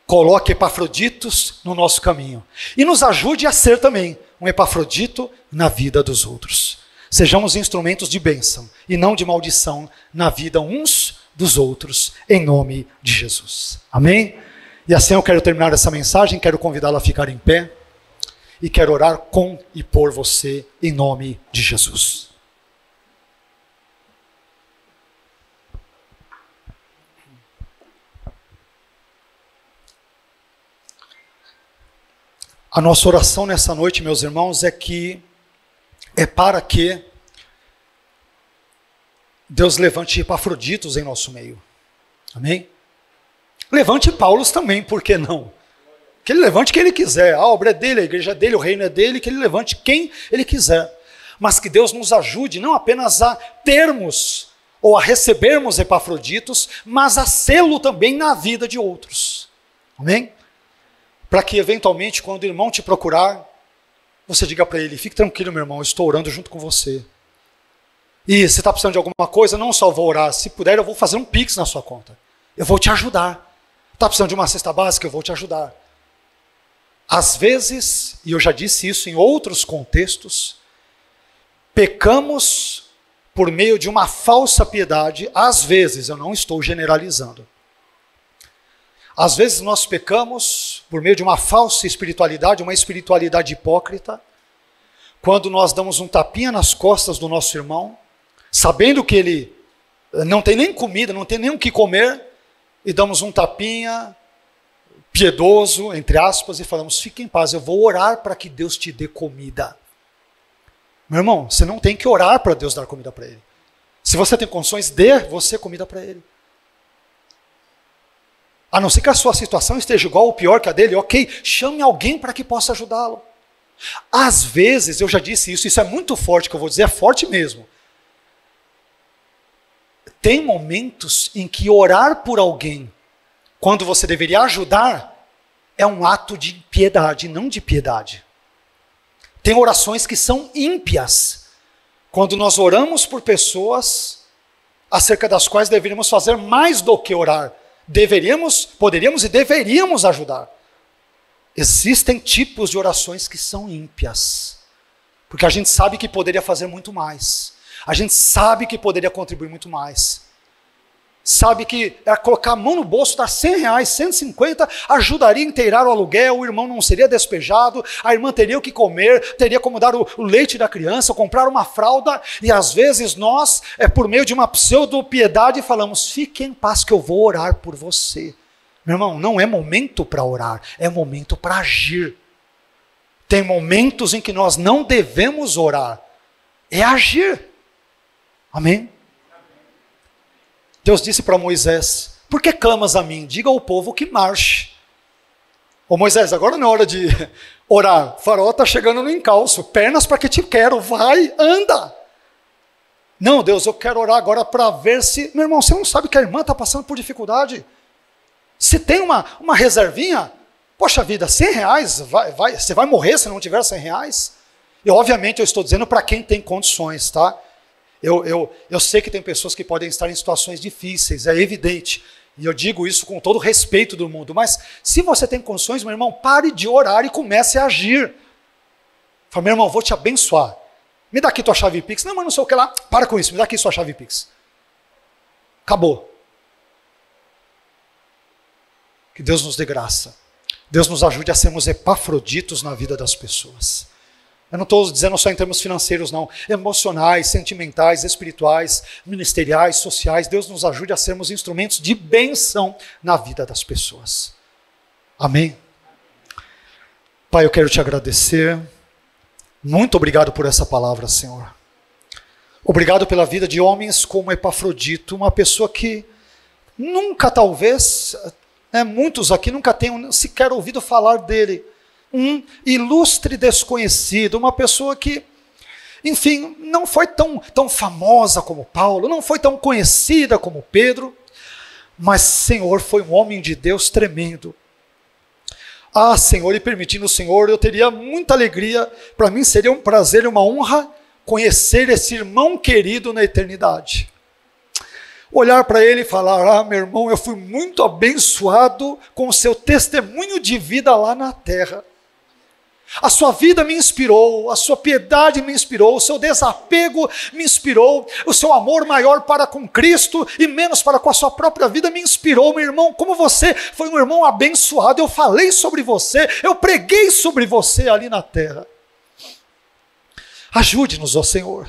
coloque Epafroditos no nosso caminho. E nos ajude a ser também um Epafrodito na vida dos outros. Sejamos instrumentos de bênção e não de maldição na vida uns dos outros, em nome de Jesus. Amém? E assim eu quero terminar essa mensagem, quero convidá-lo a ficar em pé. E quero orar com e por você, em nome de Jesus. A nossa oração nessa noite, meus irmãos, é para que Deus levante Epafroditos em nosso meio. Amém? Levante Paulos também, por que não? Que ele levante quem ele quiser, a obra é dele, a igreja é dele, o reino é dele, que ele levante quem ele quiser. Mas que Deus nos ajude não apenas a termos ou a recebermos Epafroditos, mas a sê-lo também na vida de outros. Amém? Para que eventualmente quando o irmão te procurar, você diga para ele, fique tranquilo meu irmão, eu estou orando junto com você. E se está precisando de alguma coisa, não só vou orar, se puder eu vou fazer um pix na sua conta. Eu vou te ajudar. Está precisando de uma cesta básica, eu vou te ajudar. Às vezes, e eu já disse isso em outros contextos, pecamos por meio de uma falsa piedade. Às vezes, eu não estou generalizando. Às vezes nós pecamos por meio de uma falsa espiritualidade, uma espiritualidade hipócrita, quando nós damos um tapinha nas costas do nosso irmão, sabendo que ele não tem nem comida, não tem nem o que comer, e damos um tapinha piedoso, entre aspas, e falamos, fique em paz, eu vou orar para que Deus te dê comida. Meu irmão, você não tem que orar para Deus dar comida para ele. Se você tem condições, dê você comida para ele. A não ser que a sua situação esteja igual ou pior que a dele, ok, chame alguém para que possa ajudá-lo. Às vezes, eu já disse isso é muito forte que eu vou dizer, é forte mesmo. Tem momentos em que orar por alguém, quando você deveria ajudar, é um ato de impiedade, não de piedade. Tem orações que são ímpias, quando nós oramos por pessoas acerca das quais deveríamos fazer mais do que orar. Poderíamos e deveríamos ajudar. Existem tipos de orações que são ímpias, porque a gente sabe que poderia fazer muito mais. A gente sabe que poderia contribuir muito mais. Sabe que colocar a mão no bolso, dar R$100, 150, ajudaria a inteirar o aluguel, o irmão não seria despejado, a irmã teria o que comer, teria como dar o leite da criança, comprar uma fralda, e às vezes nós, por meio de uma pseudo-piedade, falamos, fique em paz que eu vou orar por você. Meu irmão, não é momento para orar, é momento para agir. Tem momentos em que nós não devemos orar, é agir. Amém? Deus disse para Moisés, por que clamas a mim? Diga ao povo que marche. Ô Moisés, agora não é hora de orar. O faraó está chegando no encalço. Pernas para que te quero. Vai, anda. Não, Deus, eu quero orar agora para ver se... Meu irmão, você não sabe que a irmã está passando por dificuldade? Se tem uma reservinha, poxa vida, R$100, você vai morrer se não tiver R$100? E obviamente eu estou dizendo para quem tem condições, tá? Eu sei que tem pessoas que podem estar em situações difíceis, é evidente, e eu digo isso com todo o respeito do mundo, mas se você tem condições, meu irmão, pare de orar e comece a agir. Fala, meu irmão, vou te abençoar, me dá aqui tua chave Pix. Não, mas não sei o que lá, para com isso, me dá aqui sua chave Pix. Acabou. Que Deus nos dê graça, Deus nos ajude a sermos epafroditos na vida das pessoas. Eu não estou dizendo só em termos financeiros, não. Emocionais, sentimentais, espirituais, ministeriais, sociais. Deus nos ajude a sermos instrumentos de bênção na vida das pessoas. Amém? Pai, eu quero te agradecer. Muito obrigado por essa palavra, Senhor. Obrigado pela vida de homens como Epafrodito, uma pessoa que nunca, talvez, muitos aqui nunca tenham sequer ouvido falar dele. Um ilustre desconhecido, uma pessoa que, enfim, não foi tão famosa como Paulo, não foi tão conhecida como Pedro, mas, Senhor, foi um homem de Deus tremendo. Ah, Senhor, e permitindo o Senhor, eu teria muita alegria, para mim seria um prazer e uma honra conhecer esse irmão querido na eternidade. Olhar para ele e falar, meu irmão, eu fui muito abençoado com o seu testemunho de vida lá na terra. A sua vida me inspirou, a sua piedade me inspirou, o seu desapego me inspirou, o seu amor maior para com Cristo e menos para com a sua própria vida me inspirou, meu irmão. Como você foi um irmão abençoado, eu falei sobre você, eu preguei sobre você ali na terra. Ajude-nos, ó Senhor,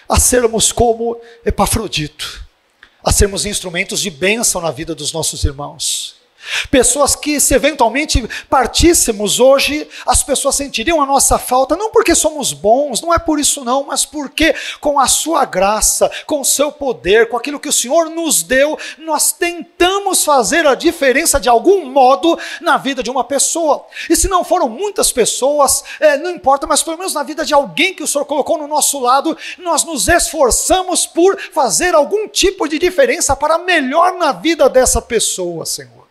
a sermos como Epafrodito, a sermos instrumentos de bênção na vida dos nossos irmãos. Pessoas que, se eventualmente partíssemos hoje, as pessoas sentiriam a nossa falta, não porque somos bons, não é por isso não, mas porque com a sua graça, com o seu poder, com aquilo que o Senhor nos deu, nós tentamos fazer a diferença de algum modo na vida de uma pessoa. E se não foram muitas pessoas, não importa, mas pelo menos na vida de alguém que o Senhor colocou no nosso lado, nós nos esforçamos por fazer algum tipo de diferença para melhor na vida dessa pessoa, Senhor.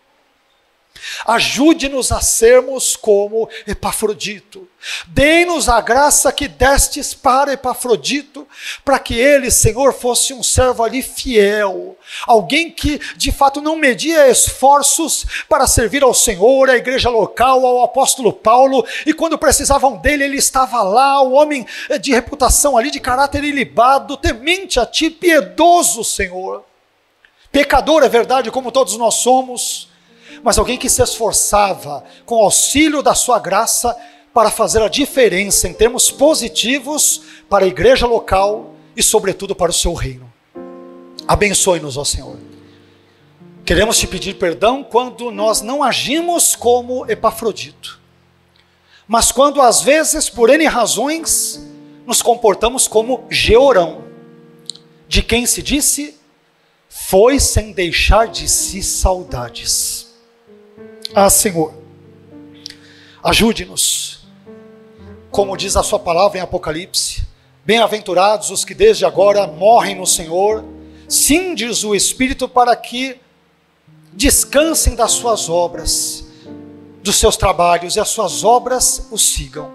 Ajude-nos a sermos como Epafrodito. Dê-nos a graça que destes para Epafrodito, para que ele, Senhor, fosse um servo ali fiel, alguém que de fato não media esforços para servir ao Senhor, à igreja local, ao apóstolo Paulo, e quando precisavam dele, ele estava lá, o homem de reputação ali, de caráter ilibado, temente a ti, piedoso, Senhor. Pecador, é verdade, como todos nós somos, mas alguém que se esforçava com o auxílio da sua graça para fazer a diferença em termos positivos para a igreja local e sobretudo para o seu reino. Abençoe-nos, ó Senhor. Queremos te pedir perdão quando nós não agimos como Epafrodito, mas quando às vezes, por N razões, nos comportamos como Georão, de quem se disse, foi sem deixar de si saudades. Ah, Senhor, ajude-nos, como diz a sua palavra em Apocalipse, bem-aventurados os que desde agora morrem no Senhor, sim, diz o Espírito, para que descansem das suas obras, dos seus trabalhos, e as suas obras os sigam.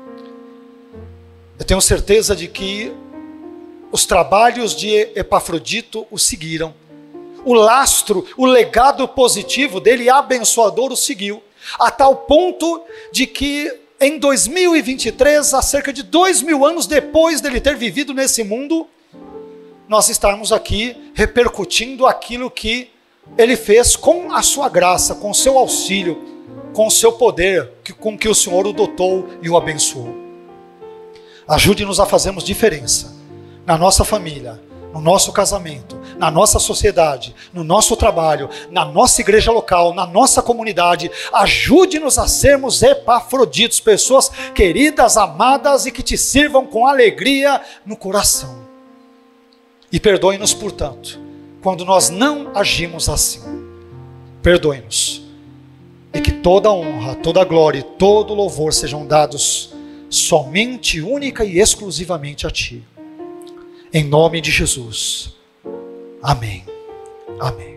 Eu tenho certeza de que os trabalhos de Epafrodito o seguiram. O lastro, o legado positivo dele, abençoador, o seguiu. A tal ponto de que em 2023, há cerca de 2000 anos depois dele ter vivido nesse mundo, nós estarmos aqui repercutindo aquilo que ele fez com a sua graça, com o seu auxílio, com o seu poder, com que o Senhor o dotou e o abençoou. Ajude-nos a fazermos diferença na nossa família, no nosso casamento, na nossa sociedade, no nosso trabalho, na nossa igreja local, na nossa comunidade. Ajude-nos a sermos Epafroditos, pessoas queridas, amadas e que te sirvam com alegria no coração. E perdoe-nos, portanto, quando nós não agimos assim. Perdoe-nos. E que toda honra, toda glória e todo louvor sejam dados somente, única e exclusivamente a Ti. Em nome de Jesus. Amém. Amém.